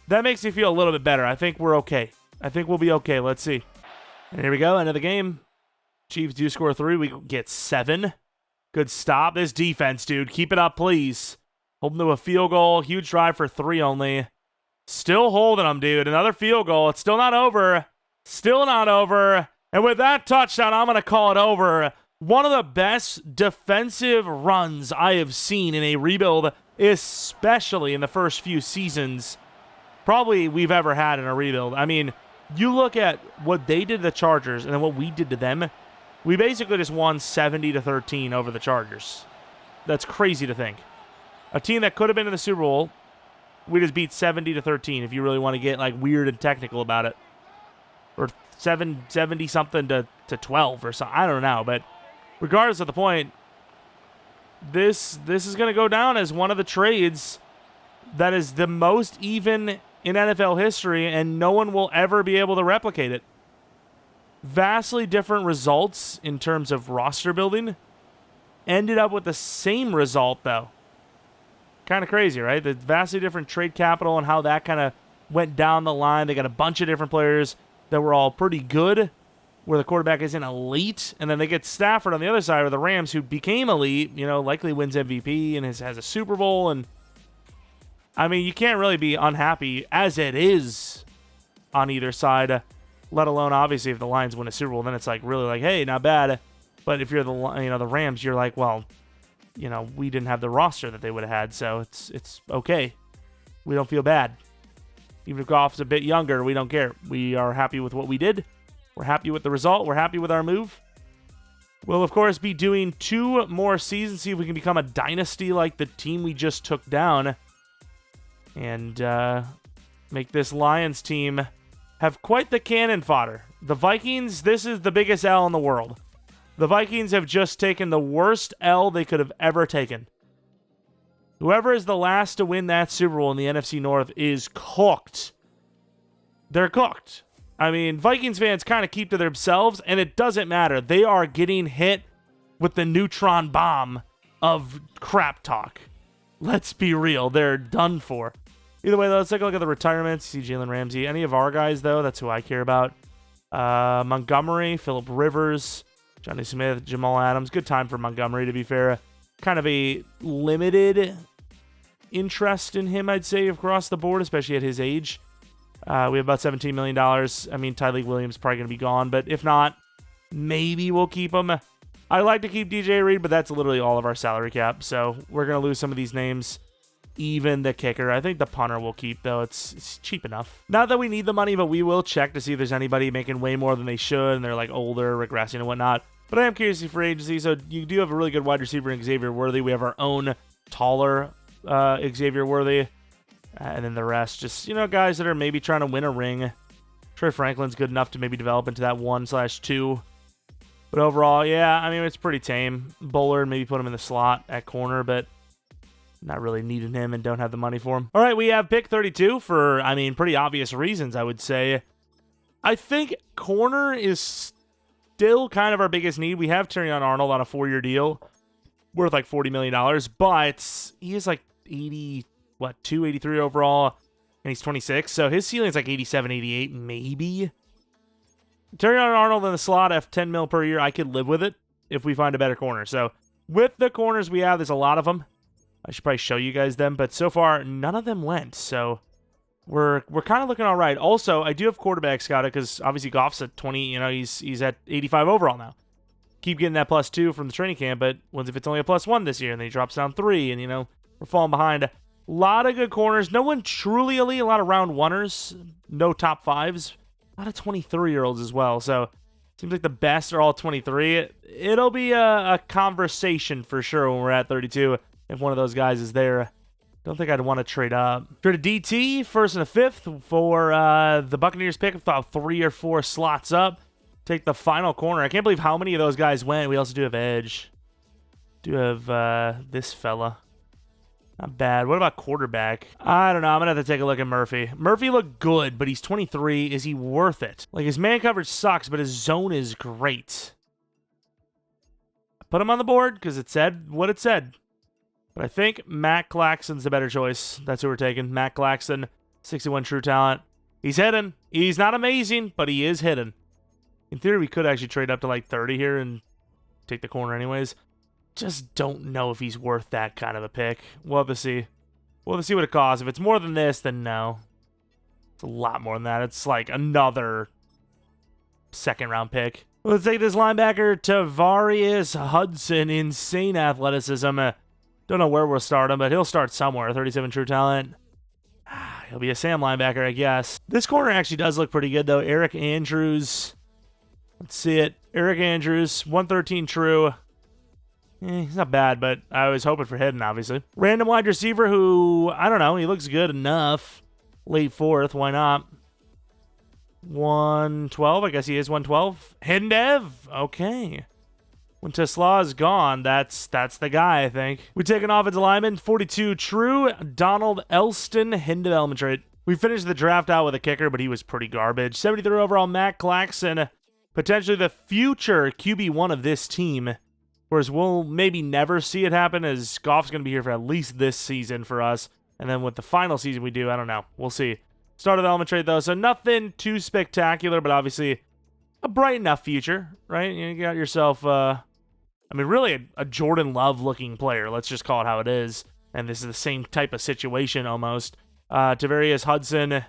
That makes me feel a little bit better. I think we're okay. I think we'll be okay. Let's see. And here we go, end of the game. Chiefs do score 3. We get 7. Good stop. This defense, dude. Keep it up, please. Holding to a field goal. Huge drive for 3 only. Still holding them, dude. Another field goal. It's still not over. Still not over. And with that touchdown, I'm going to call it over. One of the best defensive runs I have seen in a rebuild, especially in the first few seasons, probably we've ever had in a rebuild. I mean, you look at what they did to the Chargers and then what we did to them. We basically just won 70-13 over the Chargers. That's crazy to think. A team that could have been in the Super Bowl, we just beat 70-13 if you really want to get like weird and technical about it. Or 70-something to 12 or something. I don't know, but regardless of the point, this is going to go down as one of the trades that is the most even in NFL history, and no one will ever be able to replicate it. Vastly different results in terms of roster building. Ended up with the same result, though. Kind of crazy, right? The vastly different trade capital and how that kind of went down the line. They got a bunch of different players that were all pretty good, where the quarterback isn't elite, and then they get Stafford on the other side with the Rams, who became elite, likely wins MVP and has a Super Bowl. And I mean, you can't really be unhappy as it is on either side, let alone obviously if the Lions win a Super Bowl, then it's like really like, hey, not bad. But if you're the Rams, you're like, well, we didn't have the roster that they would have had, so it's okay. We don't feel bad. Even if Goff's a bit younger, we don't care. We are happy with what we did. We're happy with the result. We're happy with our move. We'll, of course, be doing 2 more seasons, see if we can become a dynasty like the team we just took down. And make this Lions team have quite the cannon fodder. The Vikings, this is the biggest L in the world. The Vikings have just taken the worst L they could have ever taken. Whoever is the last to win that Super Bowl in the NFC North is cooked. They're cooked. I mean, Vikings fans kind of keep to themselves, and it doesn't matter. They are getting hit with the neutron bomb of crap talk. Let's be real. They're done for. Either way, let's take a look at the retirements. See Jalen Ramsey. Any of our guys, though, that's who I care about. Montgomery, Phillip Rivers, Johnny Smith, Jamal Adams. Good time for Montgomery, to be fair. Kind of a limited interest in him, I'd say, across the board, especially at his age. We have about $17 million. I mean, Tyleek Williams is probably going to be gone, but if not, maybe we'll keep him. I like to keep DJ Reed, but that's literally all of our salary cap, so we're going to lose some of these names. Even the kicker. I think the punter will keep, though. It's cheap enough. Not that we need the money, but we will check to see if there's anybody making way more than they should, and they're like older, regressing, and whatnot. But I am curious for agency, so you do have a really good wide receiver in Xavier Worthy. We have our own taller Xavier Worthy. And then the rest, just, guys that are maybe trying to win a ring. Troy Franklin's good enough to maybe develop into that 1/2. But overall, yeah, I mean, it's pretty tame. Bullard, maybe put him in the slot at corner, but not really needing him and don't have the money for him. All right, we have pick 32 for, I mean, pretty obvious reasons, I would say. I think corner is still kind of our biggest need. We have Terrion Arnold on a 4-year deal worth like $40 million, but he is like 283 overall, and he's 26, so his ceiling is like 87, 88, maybe. Terrion Arnold in the slot at $10 mil per year, I could live with it if we find a better corner. So with the corners we have, there's a lot of them. I should probably show you guys them, but so far, none of them went, so we're kind of looking all right. Also, I do have quarterback scouted, because obviously Goff's at 20, he's at 85 overall now. Keep getting that +2 from the training camp, but what if it's only a +1 this year, and then he drops down 3, and, we're falling behind. A lot of good corners. No one truly elite. A lot of round oneers. No top 5s. A lot of 23-year-olds as well, so seems like the best are all 23. It'll be a conversation for sure when we're at 32. If one of those guys is there, don't think I'd want to trade up. Trade a DT, 1st and a 5th for the Buccaneers pick. About 3 or 4 slots up. Take the final corner. I can't believe how many of those guys went. We also do have edge. Do have this fella. Not bad. What about quarterback? I don't know. I'm going to have to take a look at Murphy. Murphy looked good, but he's 23. Is he worth it? Like, his man coverage sucks, but his zone is great. I put him on the board because it said what it said. But I think Matt Claxton's the better choice. That's who we're taking. Matt Claxton, 61 true talent. He's hidden. He's not amazing, but he is hidden. In theory, we could actually trade up to like 30 here and take the corner anyways. Just don't know if he's worth that kind of a pick. We'll have to see. We'll have to see what it costs. If it's more than this, then no. It's a lot more than that. It's like another 2nd-round pick. Let's take this linebacker, Tavarius Hudson. Insane athleticism. Don't know where we'll start him, but he'll start somewhere. 37 true talent. He'll be a Sam linebacker, I guess. This corner actually does look pretty good, though. Eric Andrews. Let's see it. Eric Andrews, 113 true. He's not bad, but I was hoping for hidden, obviously. Random wide receiver who, I don't know, he looks good enough. Late 4th, why not? 112, I guess he is 112. Hidden Dev, okay. When Tesla is gone, that's the guy, I think. We take an offensive lineman, 42 true, Donald Elston, hidden development trait. We finished the draft out with a kicker, but he was pretty garbage. 73 overall, Matt Claxton, potentially the future QB1 of this team. Whereas we'll maybe never see it happen, as Goff's going to be here for at least this season for us. And then with the final season we do, I don't know. We'll see. Start development trade, though, so nothing too spectacular, but obviously a bright enough future, right? You got yourself, really a Jordan Love-looking player. Let's just call it how it is. And this is the same type of situation, almost. Tavarius Hudson,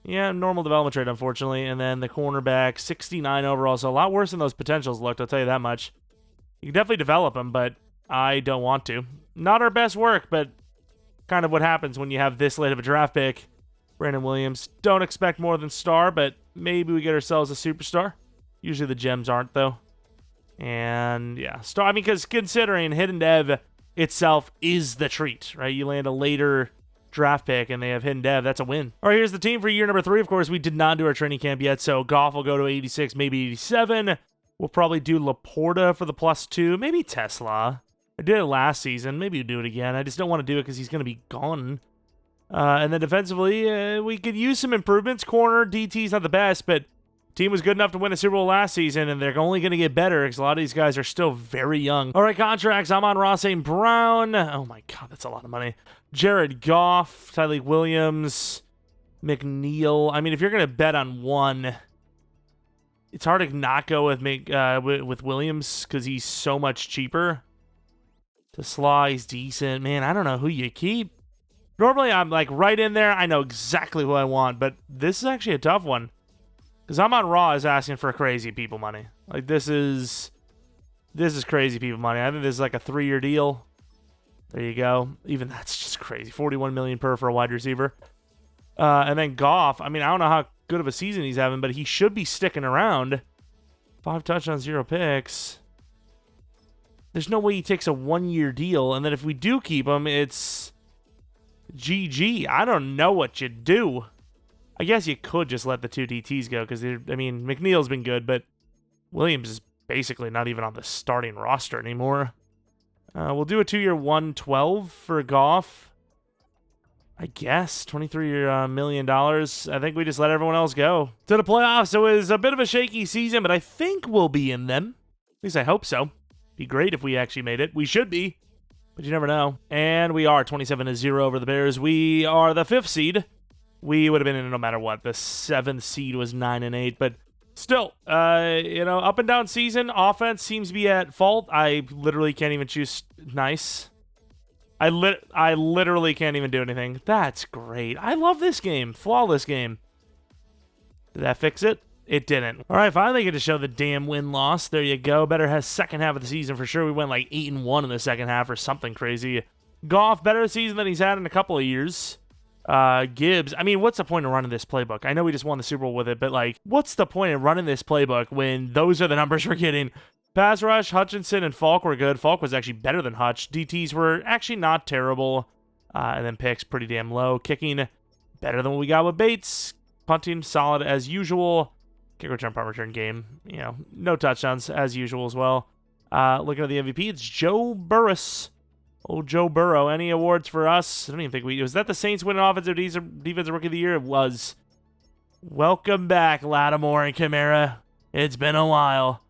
yeah, normal development trade, unfortunately. And then the cornerback, 69 overall, so a lot worse than those potentials looked, I'll tell you that much. You can definitely develop him, but I don't want to. Not our best work, but kind of what happens when you have this late of a draft pick. Brandon Williams. Don't expect more than star, but maybe we get ourselves a superstar. Usually the gems aren't, though. And, yeah, star. I mean, because considering Hidden Dev itself is the treat, right? You land a later draft pick and they have Hidden Dev. That's a win. All right, here's the team for year number 3. Of course, we did not do our training camp yet, so Goff will go to 86, maybe 87. We'll probably do Laporta for the +2. Maybe Tesla. I did it last season. Maybe we'll do it again. I just don't want to do it because he's going to be gone. And then defensively, we could use some improvements. Corner, DT's not the best, but team was good enough to win a Super Bowl last season, and they're only going to get better because a lot of these guys are still very young. All right, contracts. Amon-Ra St. Brown. Oh, my God, that's a lot of money. Jared Goff, Tyleek Williams, McNeil. I mean, if you're going to bet on one, it's hard to not go with Williams because he's so much cheaper. Tesla, he's decent. Man, I don't know who you keep. Normally, I'm like right in there. I know exactly who I want, but this is actually a tough one. Because I'm on Raw is asking for crazy people money. Like, this is crazy people money. I think this is like a 3-year deal. There you go. Even that's just crazy. $41 million per for a wide receiver. And then Goff. I mean, I don't know how good of a season he's having, but he should be sticking around. 5 touchdowns, 0 picks. There's no way he takes a 1-year deal. And then if we do keep him, it's GG. I don't know what you do. I guess you could just let the 2 DTs go because, I mean, McNeil's been good, but Williams is basically not even on the starting roster anymore. We'll do a 2-year 112 for Goff. I guess $23 million. I think we just let everyone else go to the playoffs. It was a bit of a shaky season, but I think we'll be in them. At least I hope so. Be great if we actually made it. We should be, but you never know. And we are 27-0 over the Bears. We are the 5th seed. We would have been in it no matter what. The 7th seed was 9-8, but still, up and down season. Offense seems to be at fault. I literally can't even choose nice. I literally can't even do anything. That's great. I love this game. Flawless game. Did that fix it? It didn't. All right, finally get to show the damn win-loss. There you go. Better has second half of the season for sure. We went like 8-1 in the second half or something crazy. Goff, better season than he's had in a couple of years. Gibbs, I mean, what's the point of running this playbook? I know we just won the Super Bowl with it, but like, what's the point of running this playbook when those are the numbers we're getting? Pass rush, Hutchinson and Falk were good. Falk was actually better than Hutch. DTs were actually not terrible. And then picks pretty damn low. Kicking better than what we got with Bates. Punting solid as usual. Kick return, punt return game. No touchdowns as usual as well. Looking at the MVP, it's Joe Burris. Old Joe Burrow. Any awards for us? I don't even think was that the Saints winning offensive defensive rookie of the year? It was. Welcome back, Lattimore and Kamara. It's been a while.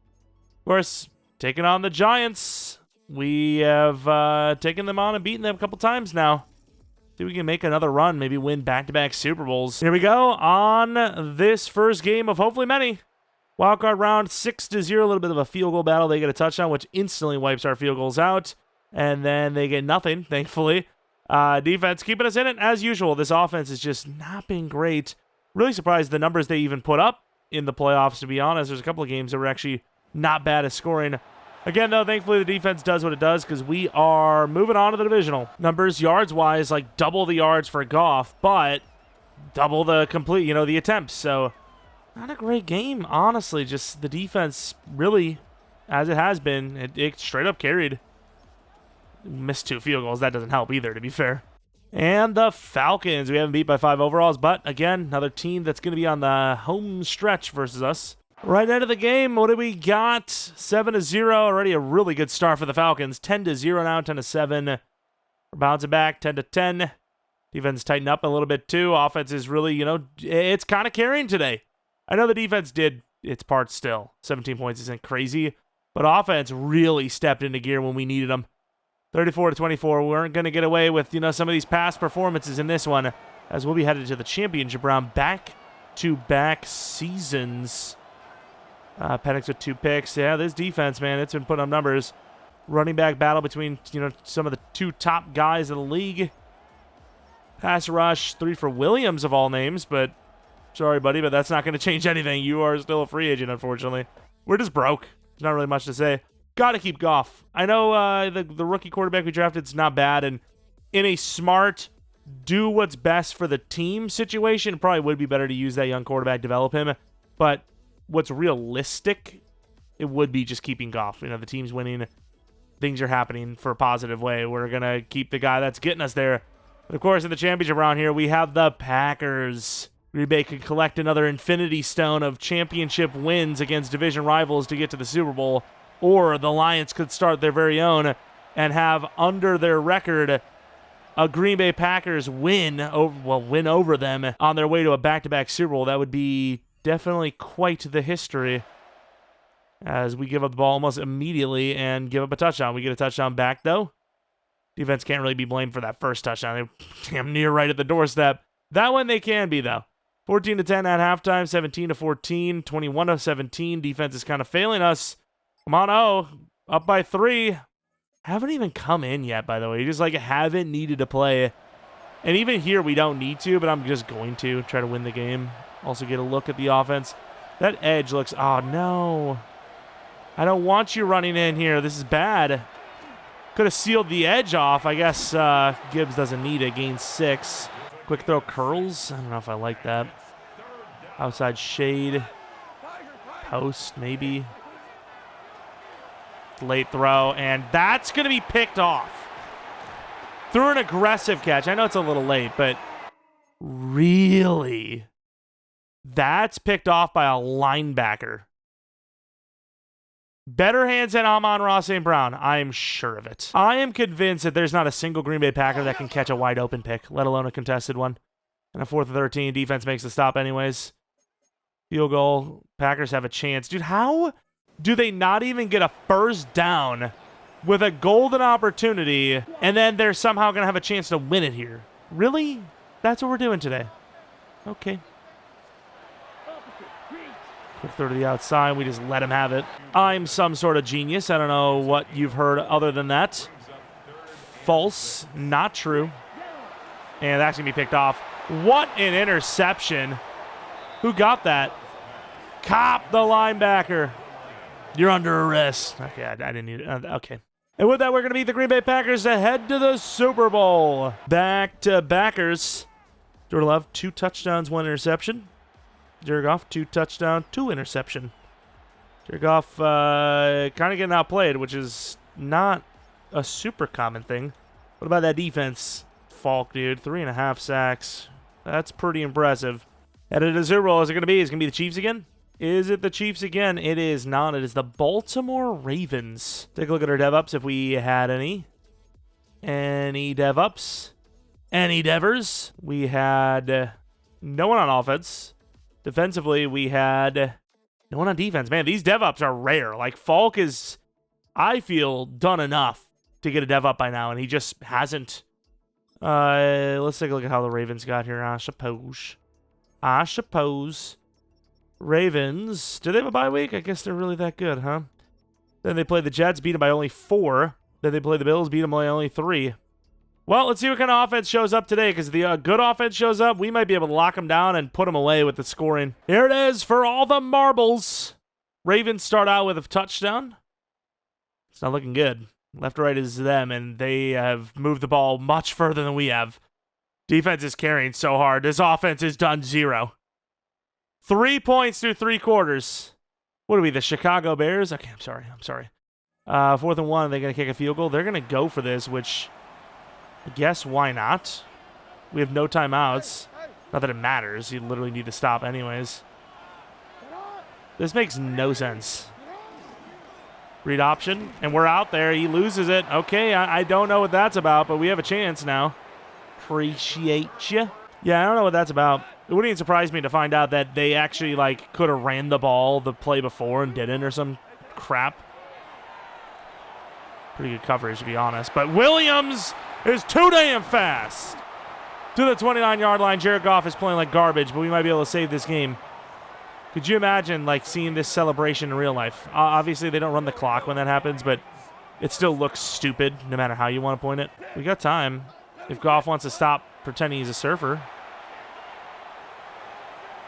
Of course, taking on the Giants. We have taken them on and beaten them a couple times now. See if we can make another run, maybe win back-to-back Super Bowls. Here we go on this first game of hopefully many. Wildcard round 6-0, a little bit of a field goal battle. They get a touchdown, which instantly wipes our field goals out. And then they get nothing, thankfully. Defense keeping us in it as usual. This offense has just not been great. Really surprised the numbers they even put up in the playoffs, to be honest. There's a couple of games that were actually not bad at scoring. Again, though, thankfully the defense does what it does because we are moving on to the divisional. Numbers, yards-wise, like double the yards for Goff, but double the complete, the attempts. So, not a great game, honestly. Just the defense really, as it has been, it straight up carried. Missed 2 field goals. That doesn't help either, to be fair. And the Falcons. We haven't beat by 5 overalls, but again, another team that's going to be on the home stretch versus us. Right out of the game, what do we got? 7-0. Already a really good start for the Falcons. 10-0 now, 10-7. We're bouncing back, 10-10. Defense tightened up a little bit too. Offense is really, it's kind of carrying today. I know the defense did its part still. 17 points isn't crazy, but offense really stepped into gear when we needed them. 34-24. We weren't going to get away with, some of these past performances in this one, as we'll be headed to the championship round. Back-to-back seasons. Penix with 2 picks. Yeah, this defense, man, it's been putting up numbers. Running back battle between, some of the 2 top guys in the league. Pass rush, 3 for Williams of all names, but sorry, buddy, but that's not going to change anything. You are still a free agent, unfortunately. We're just broke. There's not really much to say. Got to keep Goff. I know the rookie quarterback we drafted is not bad, and in a smart, do what's best for the team situation, it probably would be better to use that young quarterback, develop him. But what's realistic, it would be just keeping Goff. The team's winning. Things are happening for a positive way. We're going to keep the guy that's getting us there. But of course, in the championship round here, we have the Packers. Green Bay could collect another infinity stone of championship wins against division rivals to get to the Super Bowl. Or the Lions could start their very own and have under their record a Green Bay Packers win over them on their way to a back-to-back Super Bowl. That would be definitely quite the history as we give up the ball almost immediately and give up a touchdown. We get a touchdown back, though. Defense can't really be blamed for that first touchdown. They're damn near right at the doorstep. That one they can be, though. 14-10 at halftime, 17-14, 21-17. Defense is kind of failing us. Come on, up by 3. Haven't even come in yet, by the way. You just haven't needed to play And even here, we don't need to, but I'm just going to try to win the game. Also get a look at the offense. That edge looks, oh no. I don't want you running in here. This is bad. Could have sealed the edge off. I guess Gibbs doesn't need it. Gain 6. Quick throw curls. I don't know if I like that. Outside shade. Post, maybe. Late throw, and that's going to be picked off. Through an aggressive catch. I know it's a little late, but really? That's picked off by a linebacker. Better hands than Amon-Ra St. Brown. I am sure of it. I am convinced that there's not a single Green Bay Packer that can catch a wide open pick, let alone a contested one. And a 4th and 13. Defense makes the stop anyways. Field goal. Packers have a chance. Dude, how do they not even get a first down with a golden opportunity, and then they're somehow going to have a chance to win it here? Really? That's what we're doing today. Okay. Quick throw to the outside. We just let him have it. I'm some sort of genius. I don't know what you've heard other than that. False. Not true. And that's going to be picked off. What an interception. Who got that? Cop, the linebacker. You're under arrest. Okay, I didn't need it. Okay. And with that, we're going to beat the Green Bay Packers to head to the Super Bowl. Back to backers. Jordan Love, 2 touchdowns, 1 interception. Jared Goff, 2 touchdowns, 2 interception. Jared Goff kind of getting outplayed, which is not a super common thing. What about that defense? Falk, dude, 3.5 sacks. That's pretty impressive. Headed to the Super Bowl. Is it going to be? Is it going to be the Chiefs again? Is it the Chiefs again? It is not. It is the Baltimore Ravens. Take a look at our dev-ups if we had any. Any dev-ups? Any devers? We had no one on offense. Defensively, we had no one on defense. Man, these dev-ups are rare. Like, Falk is, I feel, done enough to get a dev-up by now, and he just hasn't. Let's take a look at how the Ravens got here, I suppose. Ravens, do they have a bye week? I guess they're really that good, huh? Then they play the Jets, beat them by only 4. Then they play the Bills, beat them by only 3. Well, let's see what kind of offense shows up today, because if the good offense shows up, we might be able to lock them down and put them away with the scoring. Here it is for all the marbles. Ravens start out with a touchdown. It's not looking good. Left to right is them, and they have moved the ball much further than we have. Defense is carrying so hard. This offense has done 0. 3 points through 3 quarters. What are we, the Chicago Bears? Okay, I'm sorry. 4th and 1, are they going to kick a field goal? They're going to go for this, which I guess why not? We have no timeouts. Not that it matters. You literally need to stop anyways. This makes no sense. Read option, and we're out there. He loses it. Okay, I don't know what that's about, but we have a chance now. Appreciate you. Yeah, I don't know what that's about. It wouldn't even surprise me to find out that they actually, like, could have ran the ball the play before and didn't or some crap. Pretty good coverage, to be honest. But Williams is too damn fast. To the 29-yard line, Jared Goff is playing like garbage, but we might be able to save this game. Could you imagine, like, seeing this celebration in real life? Obviously, they don't run the clock when that happens, but it still looks stupid no matter how you want to point it. We got time. If Goff wants to stop pretending he's a surfer.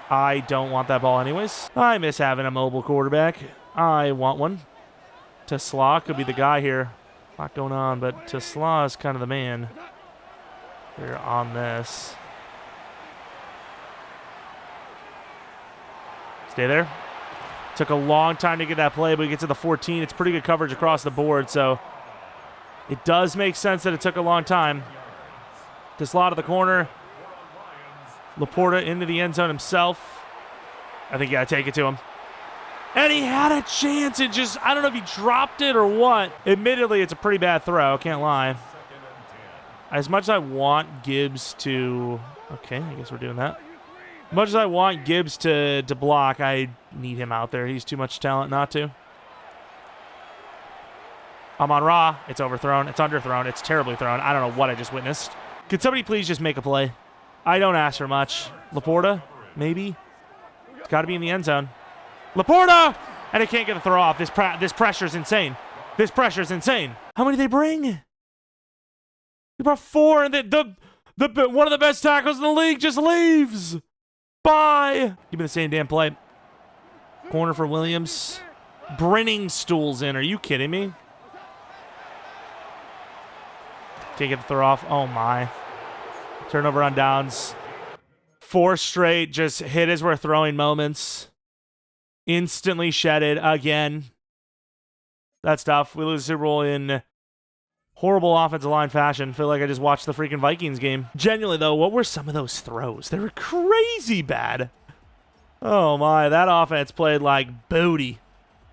I don't want that ball anyways. I miss having a mobile quarterback. I want one. Tesla could be the guy here. A lot going on, but Tesla is kind of the man. We're on this. Stay there. Took a long time to get that play, but we get to the 14. It's pretty good coverage across the board, so it does make sense that it took a long time. Tesla to the corner. Laporta into the end zone himself. I think you got to take it to him. And he had a chance. It just, I don't know if he dropped it or what. Admittedly, it's a pretty bad throw. Can't lie. As much as I want Gibbs to... Okay, I guess we're doing that. As much as I want Gibbs to block, I need him out there. He's too much talent not to. Amon-Ra. It's overthrown. It's underthrown. It's terribly thrown. I don't know what I just witnessed. Could somebody please just make a play? I don't ask for much. Laporta, maybe. It's got to be in the end zone. Laporta! And it can't get the throw off. This pressure's insane. This pressure's insane. How many did they bring? They brought 4, and One of the best tackles in the league just leaves. Bye. Give me the same damn play. Corner for Williams. Brenning stools in. Are you kidding me? Can't get the throw off. Oh, my. Turnover on downs. 4 straight just hit as we're throwing moments. Instantly shedded again. That's tough. We lose the Super Bowl in horrible offensive line fashion. Feel like I just watched the freaking Vikings game. Genuinely, though, what were some of those throws? They were crazy bad. Oh, my. That offense played like booty.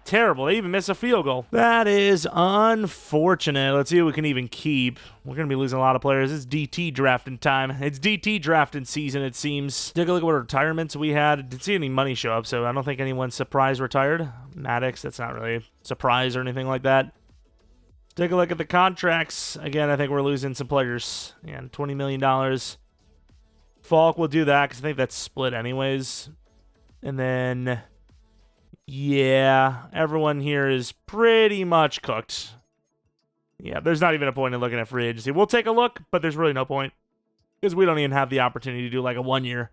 Terrible. They even missed a field goal. That is unfortunate. Let's see what we can even keep. We're going to be losing a lot of players. It's DT drafting time. It's DT drafting season, it seems. Take a look at what retirements we had. Didn't see any money show up, so I don't think anyone's surprise retired. Maddox, that's not really a surprise or anything like that. Take a look at the contracts. Again, I think we're losing some players. And $20 million. Falk will do that because I think that's split anyways. And then, yeah, everyone here is pretty much cooked. Yeah, there's not even a point in looking at free agency. We'll take a look, but there's really no point because we don't even have the opportunity to do like a 1 year.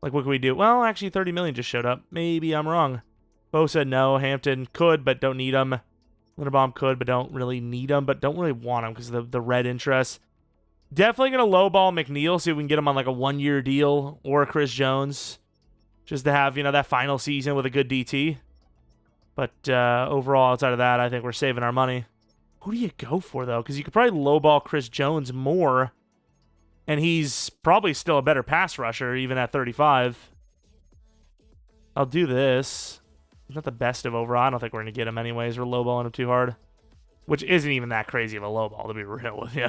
Like, what can we do? Well, actually, 30 million just showed up. Maybe I'm wrong. Bo said no. Hampton could, but don't need him. Linderbaum could, but don't really need him, but don't really want him because of the red interest. Definitely going to lowball McNeil, see if we can get him on like a 1 year deal or Chris Jones. Just to have, that final season with a good DT. But overall, outside of that, I think we're saving our money. Who do you go for, though? Because you could probably lowball Chris Jones more. And he's probably still a better pass rusher, even at 35. I'll do this. He's not the best of overall. I don't think we're going to get him anyways. We're lowballing him too hard. Which isn't even that crazy of a lowball, to be real with you.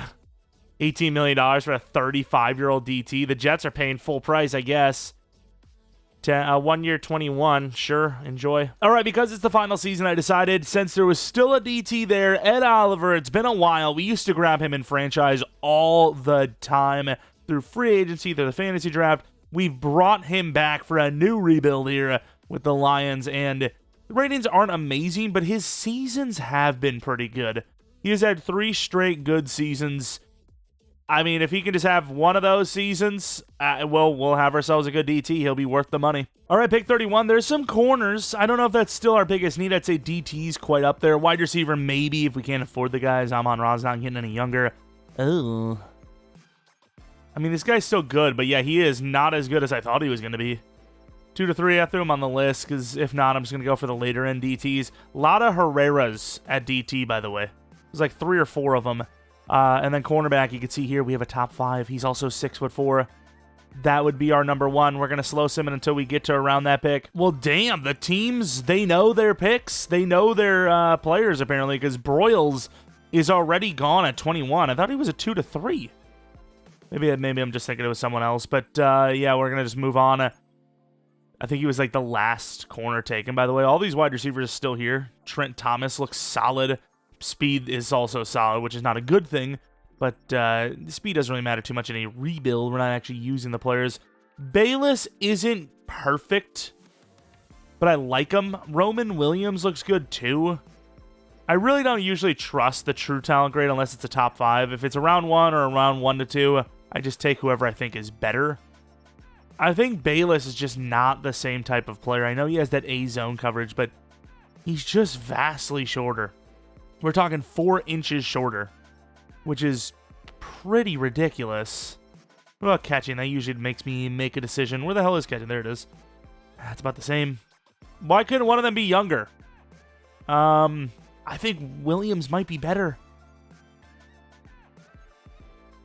$18 million for a 35-year-old DT. The Jets are paying full price, I guess. 1 year, 21. Sure, enjoy. All right, because it's the final season, I decided since there was still a DT there, Ed Oliver, it's been a while. We used to grab him in franchise all the time through free agency, through the fantasy draft. We've brought him back for a new rebuild here with the Lions, and the ratings aren't amazing, but his seasons have been pretty good. He has had 3 straight good seasons. I mean, if he can just have one of those seasons, we'll have ourselves a good DT. He'll be worth the money. All right, pick 31. There's some corners. I don't know if that's still our biggest need. I'd say DT's quite up there. Wide receiver, maybe, if we can't afford the guys. Amon-Ra's not getting any younger. Oh. I mean, this guy's still good, but yeah, he is not as good as I thought he was going to be. 2 to 3, I threw him on the list, because if not, I'm just going to go for the later end DTs. A lot of Herreras at DT, by the way. There's like 3 or 4 of them. And then cornerback, you can see here, we have a top 5. He's also 6'4". That would be our number 1. We're going to slow sim it until we get to around that pick. Well, damn, the teams, they know their picks. They know their players, apparently, because Broyles is already gone at 21. I thought he was a 2 to 3. Maybe I'm just thinking it was someone else. But, yeah, we're going to just move on. I think he was like the last corner taken, by the way. All these wide receivers are still here. Trent Thomas looks solid. Speed is also solid, which is not a good thing, but speed doesn't really matter too much in a rebuild. We're not actually using the players. Bayless isn't perfect, but I like him. Roman Williams looks good too. I really don't usually trust the true talent grade unless it's a top 5. If it's around 1 or around 1 to 2, I just take whoever I think is better. I think Bayless is just not the same type of player. I know he has that A-zone coverage, but he's just vastly shorter. We're talking 4 inches shorter, which is pretty ridiculous. What about catching? That usually makes me make a decision. Where the hell is catching? There it is. That's about the same. Why couldn't one of them be younger? I think Williams might be better.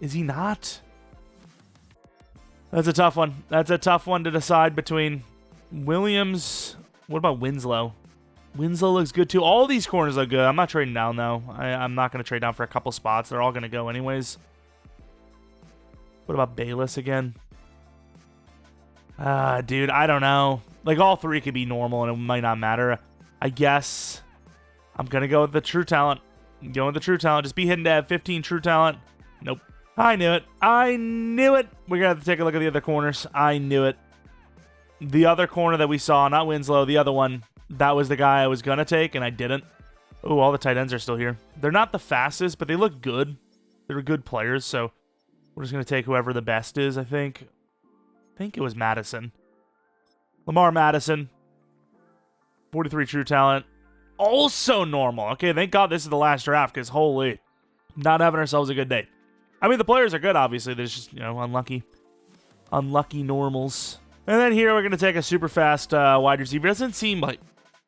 Is he not? That's a tough one. That's a tough one to decide between Williams. What about Winslow? Winslow looks good, too. All these corners look good. I'm not trading down, though. I'm not going to trade down for a couple spots. They're all going to go anyways. What about Bayless again? Dude, I don't know. Like, all 3 could be normal, and it might not matter. I guess I'm going to go with the true talent. I'm going with the true talent. Just be hitting to have 15 true talent. Nope. I knew it. I knew it. We're going to have to take a look at the other corners. I knew it. The other corner that we saw, not Winslow, the other one, that was the guy I was going to take, and I didn't. Oh, all the tight ends are still here. They're not the fastest, but they look good. They're good players, so We're just going to take whoever the best is, I think. I think it was Madison. Lamar Madison. 43 true talent. Also normal. Okay, thank God this is the last draft, because holy, not having ourselves a good day. I mean, the players are good, obviously. They're just, unlucky. Unlucky normals. And then here we're going to take a super fast wide receiver. Doesn't seem like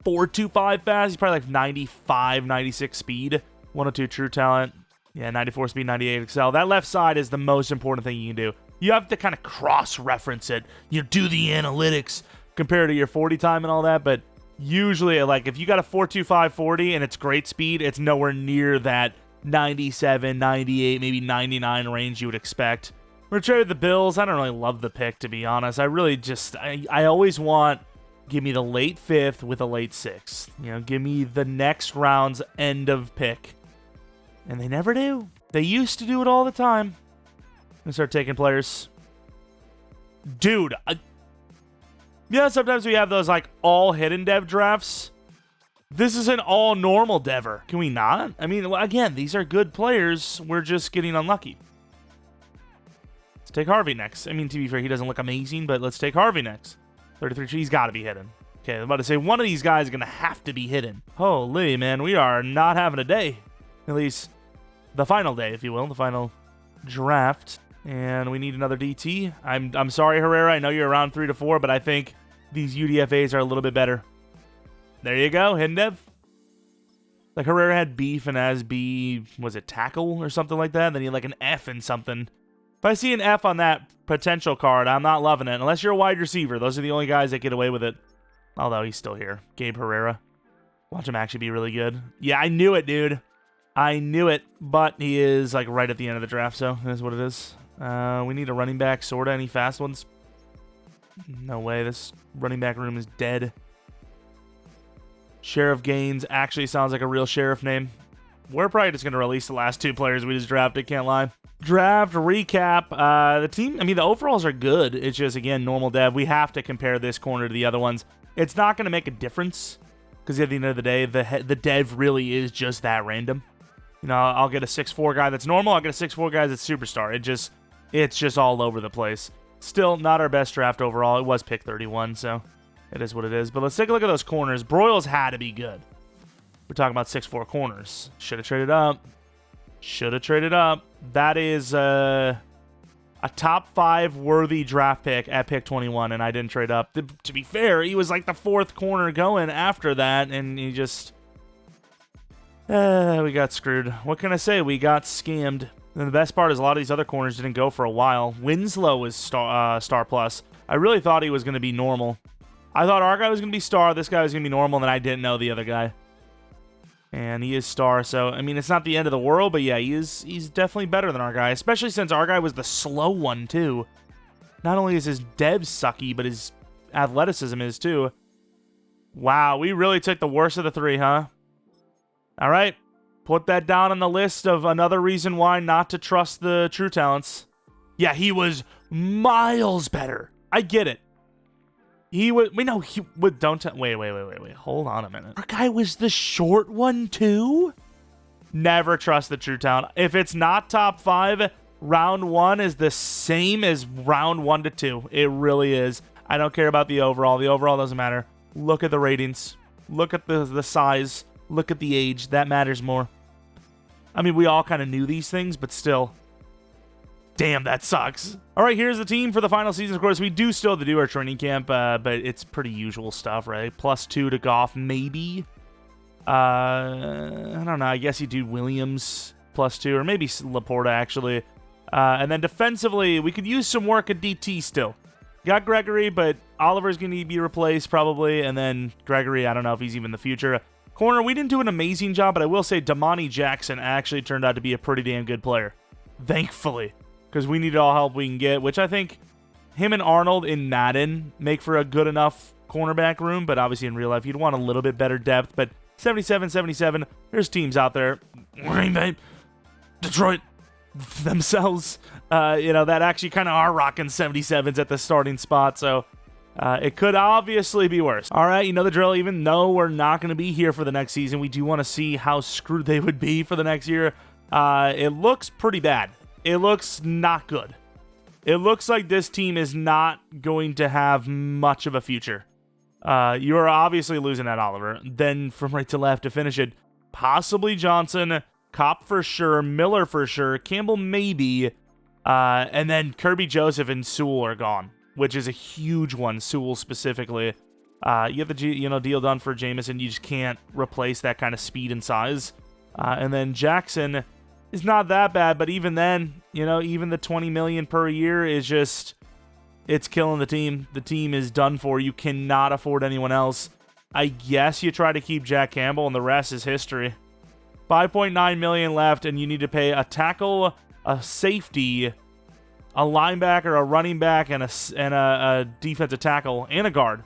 4.25 fast. He's probably like 95, 96 speed. 102 true talent. Yeah, 94 speed, 98 excel. That left side is the most important thing you can do. You have to kind of cross-reference it. You do the analytics compared to your 40 time and all that, but usually, like, if you got a 4.25 40 and it's great speed, it's nowhere near that 97, 98, maybe 99 range you would expect. We're traded the Bills. I don't really love the pick, to be honest. I really just, I always want, give me the late 5th with a late 6th. Give me the next round's end of pick. And they never do. They used to do it all the time. I'm gonna start taking players. Dude. Yeah, sometimes we have those, like, all hidden dev drafts. This is an all normal dever. Can we not? I mean, again, these are good players. We're just getting unlucky. Let's take Harvey next. I mean, to be fair, he doesn't look amazing, but let's take Harvey next. 33, he's got to be hidden. Okay, I'm about to say one of these guys is going to have to be hidden. Holy, man, we are not having a day. At least the final day, if you will, the final draft. And we need another DT. I'm sorry, Herrera. I know you're around 3 to 4, but I think these UDFAs are a little bit better. There you go, hidden dev. Like, Herrera had beef and as B, was it tackle or something like that? Then he had like an F and something. If I see an F on that potential card, I'm not loving it. Unless you're a wide receiver. Those are the only guys that get away with it. Although he's still here. Gabe Herrera. Watch him actually be really good. Yeah, I knew it, dude. I knew it. But he is like right at the end of the draft, so it is what it is. We need a running back, sorta. Any fast ones? No way. This running back room is dead. Sheriff Gaines actually sounds like a real sheriff name. We're probably just going to release the last 2 players we just drafted, can't lie. Draft recap. The team, I mean, the overalls are good. It's just, again, normal dev. We have to compare this corner to the other ones. It's not going to make a difference because at the end of the day, the dev really is just that random. I'll get a 6'4 guy that's normal. I'll get a 6'4 guy that's superstar. It's just all over the place. Still not our best draft overall. It was pick 31, so it is what it is. But let's take a look at those corners. Broyles had to be good. We're talking about 6'4 corners. Should have traded up. Should have traded up. That is a top 5 worthy draft pick at pick 21, and I didn't trade up. To be fair, he was like the 4th corner going after that, and he just... we got screwed. What can I say? We got scammed. And the best part is a lot of these other corners didn't go for a while. Winslow was star plus. I really thought he was going to be normal. I thought our guy was going to be star, this guy was going to be normal, and then I didn't know the other guy. And he is star, so, I mean, it's not the end of the world, but yeah, he's definitely better than our guy, especially since our guy was the slow one, too. Not only is his dev sucky, but his athleticism is, too. Wow, we really took the worst of the 3, huh? All right. Put that down on the list of another reason why not to trust the true talents. Yeah, he was miles better. I get it. He was... Wait, no, he would... Don't... Wait. Hold on a minute. Our guy was the short one, too? Never trust the true talent. If it's not top 5, round 1 is the same as round 1 to 2. It really is. I don't care about the overall. The overall doesn't matter. Look at the ratings. Look at the size. Look at the age. That matters more. I mean, we all kind of knew these things, but still. Damn, that sucks. All right, here's the team for the final season. Of course, we do still have to do our training camp, but it's pretty usual stuff, right? +2 to Goff, maybe. I don't know. I guess you do Williams +2, or maybe Laporta, actually. And then defensively, we could use some work at DT still. Got Gregory, but Oliver's going to be replaced probably, and then Gregory, I don't know if he's even the future. Corner, we didn't do an amazing job, but I will say Damani Jackson actually turned out to be a pretty damn good player. Thankfully. Because we need all help we can get, which I think him and Arnold in Madden make for a good enough cornerback room, but obviously in real life, you'd want a little bit better depth. But 77, there's teams out there, Green Bay, Detroit, themselves, that actually kind of are rocking 77s at the starting spot, so... it could obviously be worse. All right, you know the drill. Even though we're not going to be here for the next season, we do want to see how screwed they would be for the next year. It looks pretty bad. it looks not good. It looks like this team is not going to have much of a future. You are obviously losing that Oliver. Then from right to left to finish it, possibly Johnson, Kopp for sure, Miller for sure, Campbell maybe, and then Kirby Joseph and Sewell are gone, which is a huge one, Sewell specifically. You have the deal done for Jamison. You just can't replace that kind of speed and size. And then Jackson is not that bad, but even then, even the $20 million per year is just, it's killing the team. The team is done for. You cannot afford anyone else. I guess you try to keep Jack Campbell, and the rest is history. $5.9 million left, and you need to pay a tackle, a safety, a linebacker, a running back, and a defensive tackle, and a guard.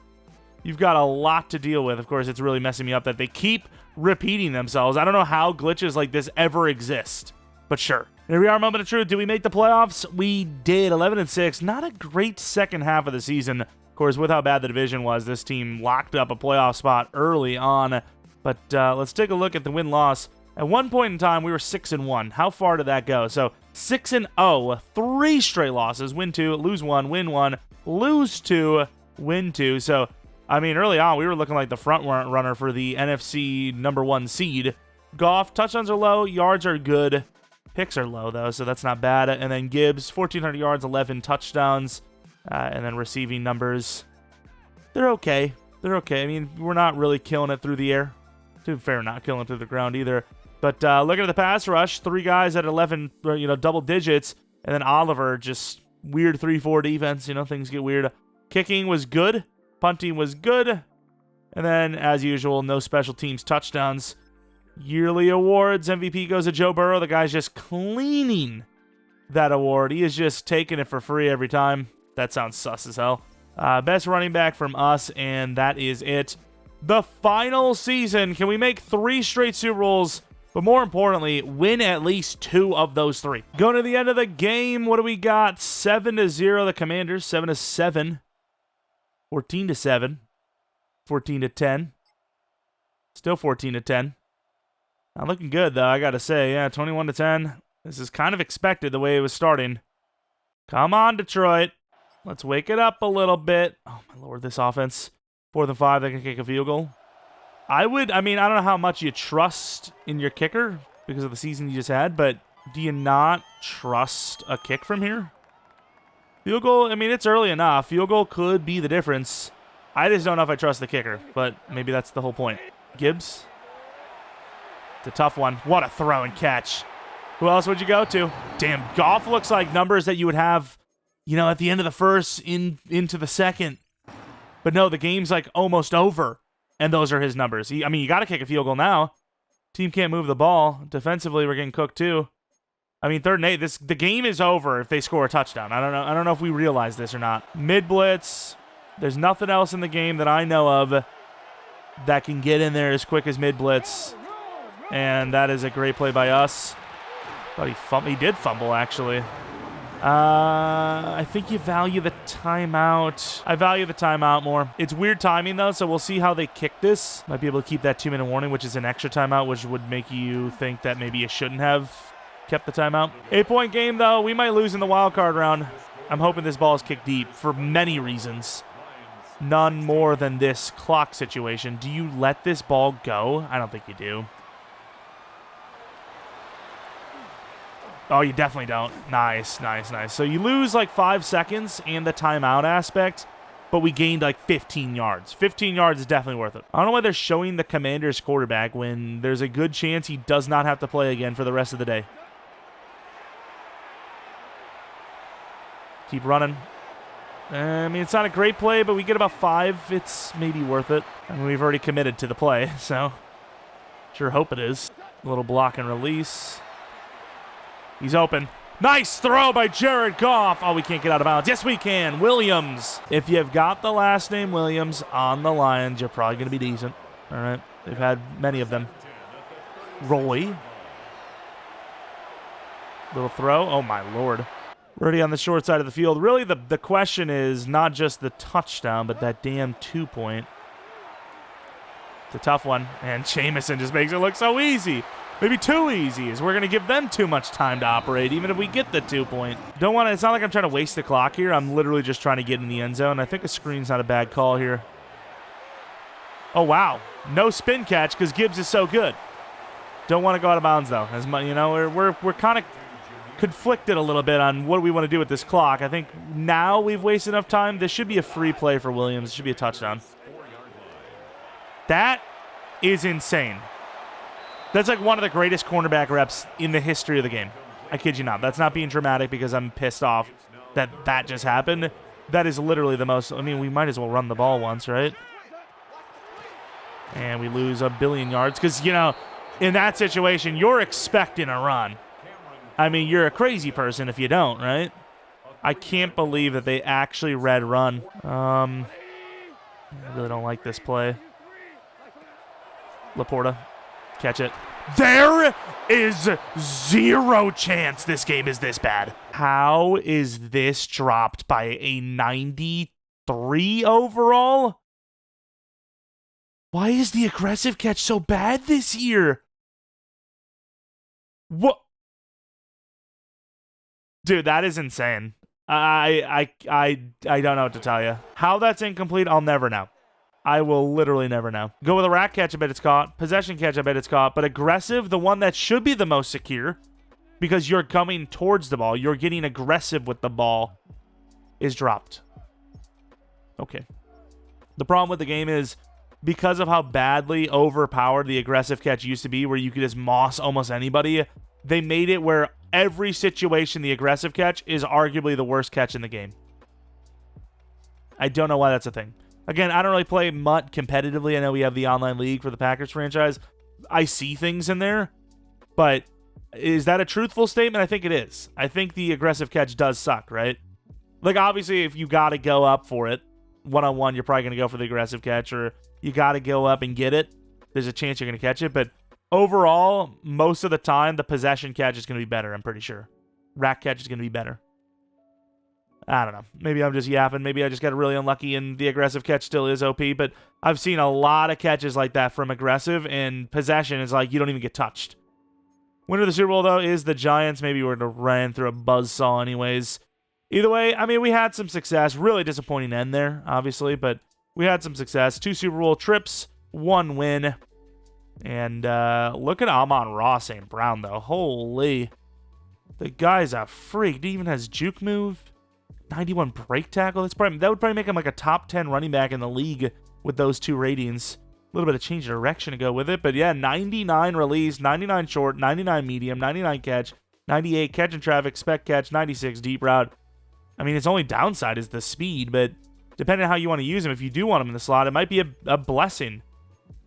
You've got a lot to deal with. Of course, it's really messing me up that they keep repeating themselves. I don't know how glitches like this ever exist, but sure. Here we are, moment of truth. Did we make the playoffs? We did, 11-6. Not a great second half of the season. Of course, with how bad the division was, this team locked up a playoff spot early on. But let's take a look at the win-loss. At one point in time, we were 6-1. How far did that go? So 6-0, 3 straight losses. Win 2, lose 1, win 1, lose 2, win 2. So, I mean, early on, we were looking like the front runner for the NFC #1 seed. Goff, touchdowns are low, yards are good. Picks are low, though, so that's not bad. And then Gibbs, 1,400 yards, 11 touchdowns. And then receiving numbers, they're okay. They're okay. I mean, we're not really killing it through the air. To be fair, not killing it through the ground either. But looking at the pass rush, 3 guys at 11, double digits. And then Oliver, just weird 3-4 defense. Things get weird. Kicking was good. Punting was good. And then, as usual, no special teams touchdowns. Yearly awards. MVP goes to Joe Burrow. The guy's just cleaning that award. He is just taking it for free every time. That sounds sus as hell. Best running back from us, and that is it. The final season. Can we make 3 straight Super Bowls? But more importantly, win at least 2 of those 3. Going to the end of the game, what do we got? 7-0, the Commanders. 7-7. 14-7. 14-10. Still 14-10. Not looking good, though, I gotta say. Yeah, 21-10. This is kind of expected the way it was starting. Come on, Detroit. Let's wake it up a little bit. Oh, my lord, this offense. 4th and 5, they can kick a field goal. I don't know how much you trust in your kicker because of the season you just had, but do you not trust a kick from here? Field goal, it's early enough. Field goal could be the difference. I just don't know if I trust the kicker, but maybe that's the whole point. Gibbs. It's a tough one. What a throw and catch. Who else would you go to? Damn, Goff looks like numbers that you would have, at the end of the first into the second. But no, the game's like almost over, and those are his numbers. You got to kick a field goal now. Team can't move the ball. Defensively, we're getting cooked too. 3rd and 8. The game is over if they score a touchdown. I don't know if we realize this or not. Mid blitz. There's nothing else in the game that I know of that can get in there as quick as mid blitz, and that is a great play by us. But he did fumble actually. I think you value the timeout. I value the timeout more. It's weird timing, though, so we'll see how they kick this. Might be able to keep that 2-minute warning, which is an extra timeout, which would make you think that maybe you shouldn't have kept the timeout. 8-point game, though. We might lose in the wild card round. I'm hoping this ball is kicked deep for many reasons. None more than this clock situation. Do you let this ball go? I don't think you do. Oh, you definitely don't. Nice, nice, nice. So you lose like 5 seconds and the timeout aspect, but we gained like 15 yards. 15 yards is definitely worth it. I don't know why they're showing the Commanders quarterback when there's a good chance he does not have to play again for the rest of the day. Keep running. It's not a great play, but we get about 5. It's maybe worth it. We've already committed to the play, so sure hope it is. A little block and release. He's open. Nice throw by Jared Goff. Oh, we can't get out of bounds. Yes, we can. Williams. If you've got the last name Williams on the Lions, you're probably going to be decent. All right. They've had many of them. Roy. Little throw. Oh, my Lord. We're already on the short side of the field. Really, the question is not just the touchdown, but that damn 2-point. It's a tough one. And Jamison just makes it look so easy. Maybe too easy, as we're going to give them too much time to operate, even if we get the 2-point. Don't want to, it's not like I'm trying to waste the clock here. I'm literally just trying to get in the end zone. I think a screen's not a bad call here. Oh, wow. No spin catch because Gibbs is so good. Don't want to go out of bounds, though. As much, you know, we're kind of conflicted a little bit on what we want to do with this clock. I think now we've wasted enough time. This should be a free play for Williams. It should be a touchdown. That is insane. That's like one of the greatest cornerback reps in the history of the game. I kid you not. That's not being dramatic because I'm pissed off that that just happened. That is literally the most... I mean, we might as well run the ball once, right? And we lose a billion yards because, you know, in that situation, you're expecting a run. I mean, you're a crazy person if you don't, right? I can't believe that they actually read run. I really don't like this play. Laporta. Catch it. There is zero chance this game is this bad. How is this dropped by a 93 overall? Why is the aggressive catch so bad this year? What? Dude, that is insane. I don't know what to tell you. How that's incomplete, I'll never know. I will literally never know. Go with a rack catch, I bet it's caught. Possession catch, I bet it's caught. But aggressive, the one that should be the most secure, because you're coming towards the ball, you're getting aggressive with the ball, is dropped. Okay. The problem with the game is, because of how badly overpowered the aggressive catch used to be, where you could just moss almost anybody, they made it where every situation the aggressive catch is arguably the worst catch in the game. I don't know why that's a thing. Again, I don't really play MUT competitively. I know we have the online league for the Packers franchise. I see things in there, but is that a truthful statement? I think it is. I think the aggressive catch does suck, right? Like, obviously, if you got to go up for it, one-on-one, you're probably going to go for the aggressive catch, or you got to go up and get it. There's a chance you're going to catch it, but overall, most of the time, the possession catch is going to be better, I'm pretty sure. Rack catch is going to be better. I don't know. Maybe I'm just yapping. Maybe I just got really unlucky and the aggressive catch still is OP, but I've seen a lot of catches like that from aggressive, and possession is like you don't even get touched. Winner of the Super Bowl, though, is the Giants. Maybe we're going to run through a buzzsaw anyways. Either way, I mean, we had some success. Really disappointing end there, obviously, but we had some success. 2 Super Bowl trips, 1 win. And look at Amon-Ra St. Brown, though. Holy. The guy's a freak. He even has juke move. 91 break tackle. That would probably make him like a top 10 running back in the league with those 2 ratings. A little bit of change of direction to go with it. But yeah, 99 release, 99 short, 99 medium, 99 catch, 98 catch in traffic, spec catch, 96 deep route. I mean, its only downside is the speed, but depending on how you want to use him, if you do want him in the slot, it might be a blessing.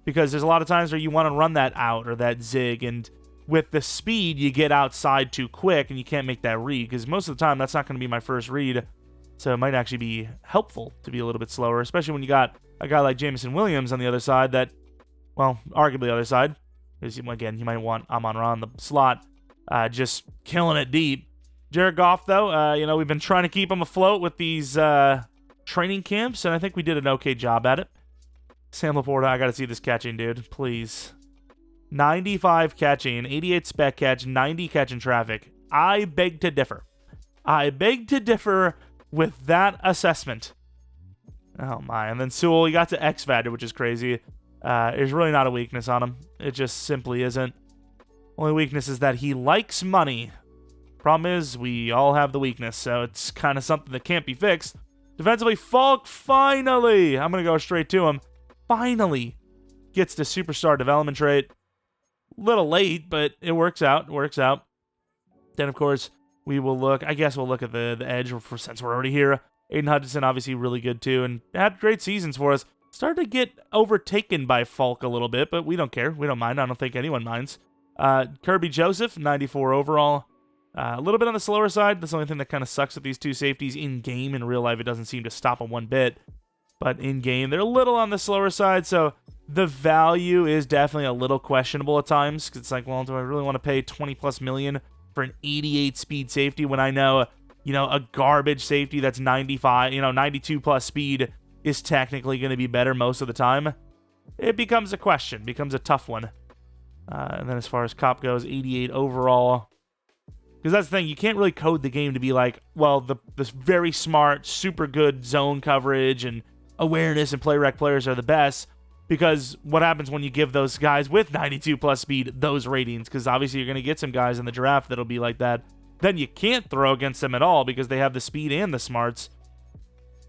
Because there's a lot of times where you want to run that out or that zig, and with the speed, you get outside too quick and you can't make that read, because most of the time that's not going to be my first read. So it might actually be helpful to be a little bit slower, especially when you got a guy like Jameson Williams on the other side that, well, arguably the other side. Because, again, you might want Amon-Ra in the slot, just killing it deep. Jared Goff, though, you know, we've been trying to keep him afloat with these training camps, and I think we did an okay job at it. Sam Laporta, I got to see this catching, dude. Please. 95 catching, 88 spec catch, 90 catch in traffic. I beg to differ. I beg to differ with that assessment. Oh, my. And then Sewell, he got to X Factor, which is crazy. There's really not a weakness on him. It just simply isn't. Only weakness is that he likes money. Problem is, we all have the weakness, so it's kind of something that can't be fixed. Defensively, Falk finally, I'm going to go straight to him, finally gets the superstar development trait. Little late, but it works out. It works out. Then, of course, we will look, I guess we'll look at the edge since we're already here. Aiden Hutchinson, obviously really good too, and had great seasons for us. Started to get overtaken by Falk a little bit, but we don't care. We don't mind. I don't think anyone minds. Kirby Joseph, 94 overall. A little bit on the slower side. That's the only thing that kind of sucks with these 2 safeties in-game. In real life, it doesn't seem to stop them one bit. But in-game, they're a little on the slower side, so the value is definitely a little questionable at times. Cause it's like, well, do I really want to pay $20+ million for an 88 speed safety when I know, you know, a garbage safety that's 95, you know, 92 plus speed is technically going to be better most of the time? It becomes a question, becomes a tough one. And then as far as cop goes, 88 overall. Because that's the thing, you can't really code the game to be like, well, this very smart, super good zone coverage and awareness and play rec players are the best. Because what happens when you give those guys with 92 plus speed those ratings? Because obviously you're going to get some guys in the draft that'll be like that. Then you can't throw against them at all because they have the speed and the smarts.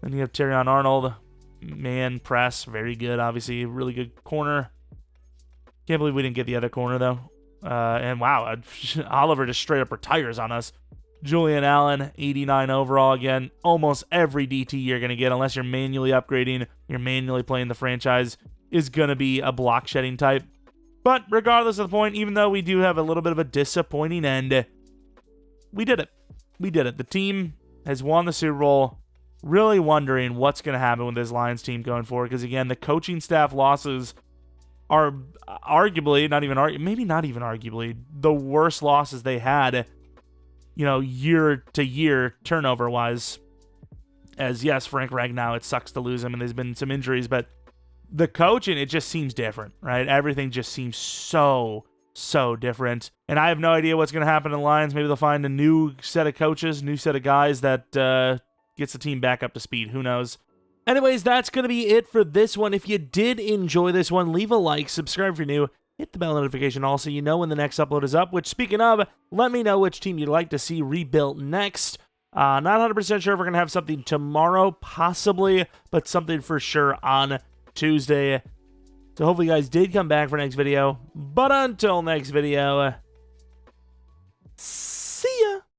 Then you have Terrion Arnold, man, press, very good, obviously, really good corner. Can't believe we didn't get the other corner, though. And wow, Oliver just straight up retires on us. Julian Allen, 89 overall again. Almost every DT you're going to get, unless you're manually upgrading, you're manually playing the franchise, is going to be a block shedding type. But regardless of the point, even though we do have a little bit of a disappointing end, we did it. We did it. The team has won the Super Bowl. Really wondering what's going to happen with this Lions team going forward. Because again, the coaching staff losses are arguably, maybe not even arguably, the worst losses they had, year to year turnover-wise. As yes, Frank Ragnow, it sucks to lose him, and there's been some injuries, but the coaching, it just seems different, right? Everything just seems so different. And I have no idea what's going to happen in the Lions. Maybe they'll find a new set of coaches, new set of guys that gets the team back up to speed. Who knows? Anyways, that's going to be it for this one. If you did enjoy this one, leave a like, subscribe if you're new, hit the bell notification also you know when the next upload is up, which, speaking of, let me know which team you'd like to see rebuilt next. Not 100% sure if we're going to have something tomorrow, possibly, but something for sure on Tuesday. So hopefully you guys did come back for next video. But until next video,